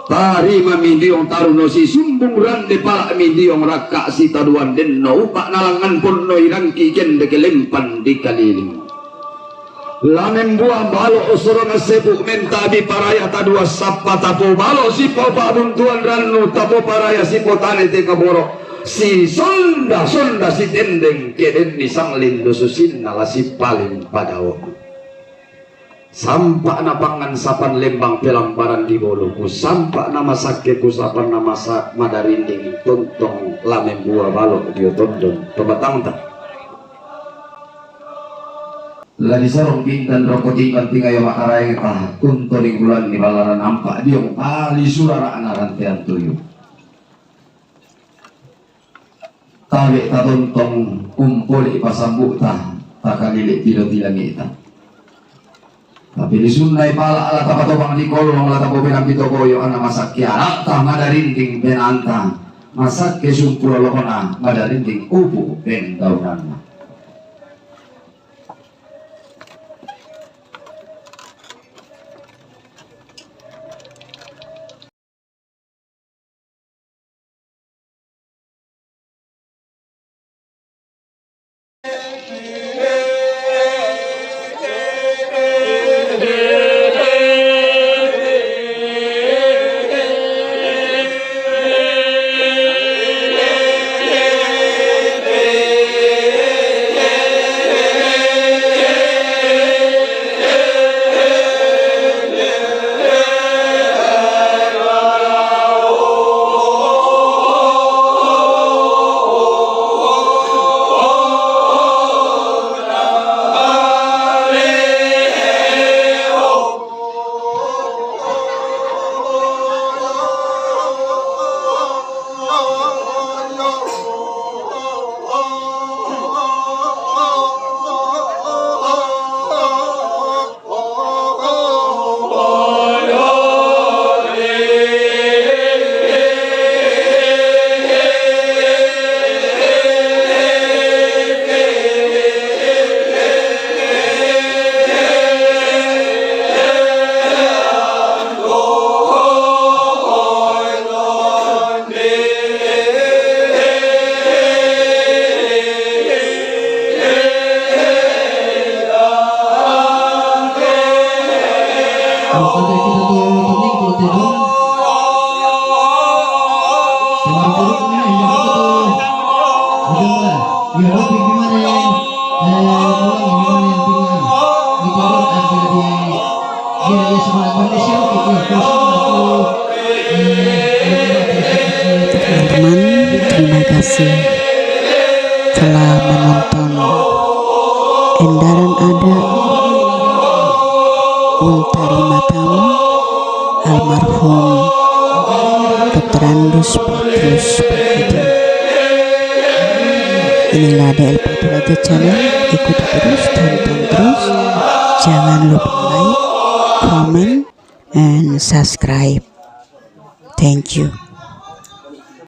B: tari mamindiong taruno si sumbung rande para mindiong raka si taduan denno upak nalangan punno irangki kende kelempan di kaliling lamen buah balo usuro na sepu mentabi paraya tadua sapa tapo balo si popa buntuan ranu tapo paraya si potane te kaboro si sonda si tendeng keden ni sanglin dosusin nala si paling padawo sampak na pangan sapan lembang pelambaran di boluku sampak nama sake kusapan nama madarinding tontong lamen buah balok dia tondong tobatang tak lagi sorong bintan rokok ikan tinggal yang makarai tah kunto di bulan di balaran nampak dia pali surara anarantian tuyuk tawe tatontong kumpul ipasambuk tah takalilik pilot ilang ita tapi di Sundai pala ala tapatobang di kolong ala tapo pinang pito koyo ana masak kiarak tah madarinding penanta masak kesumpul lokona madarinding upu pen daunan
A: Teman-teman, terima kasih telah menonton Endaran Ada Untari Matamu Randus Petrus begitu. Inilah DLP Raja Channel, ikuti terus, tonton terus, jangan lupa like, comment, and subscribe. Thank you.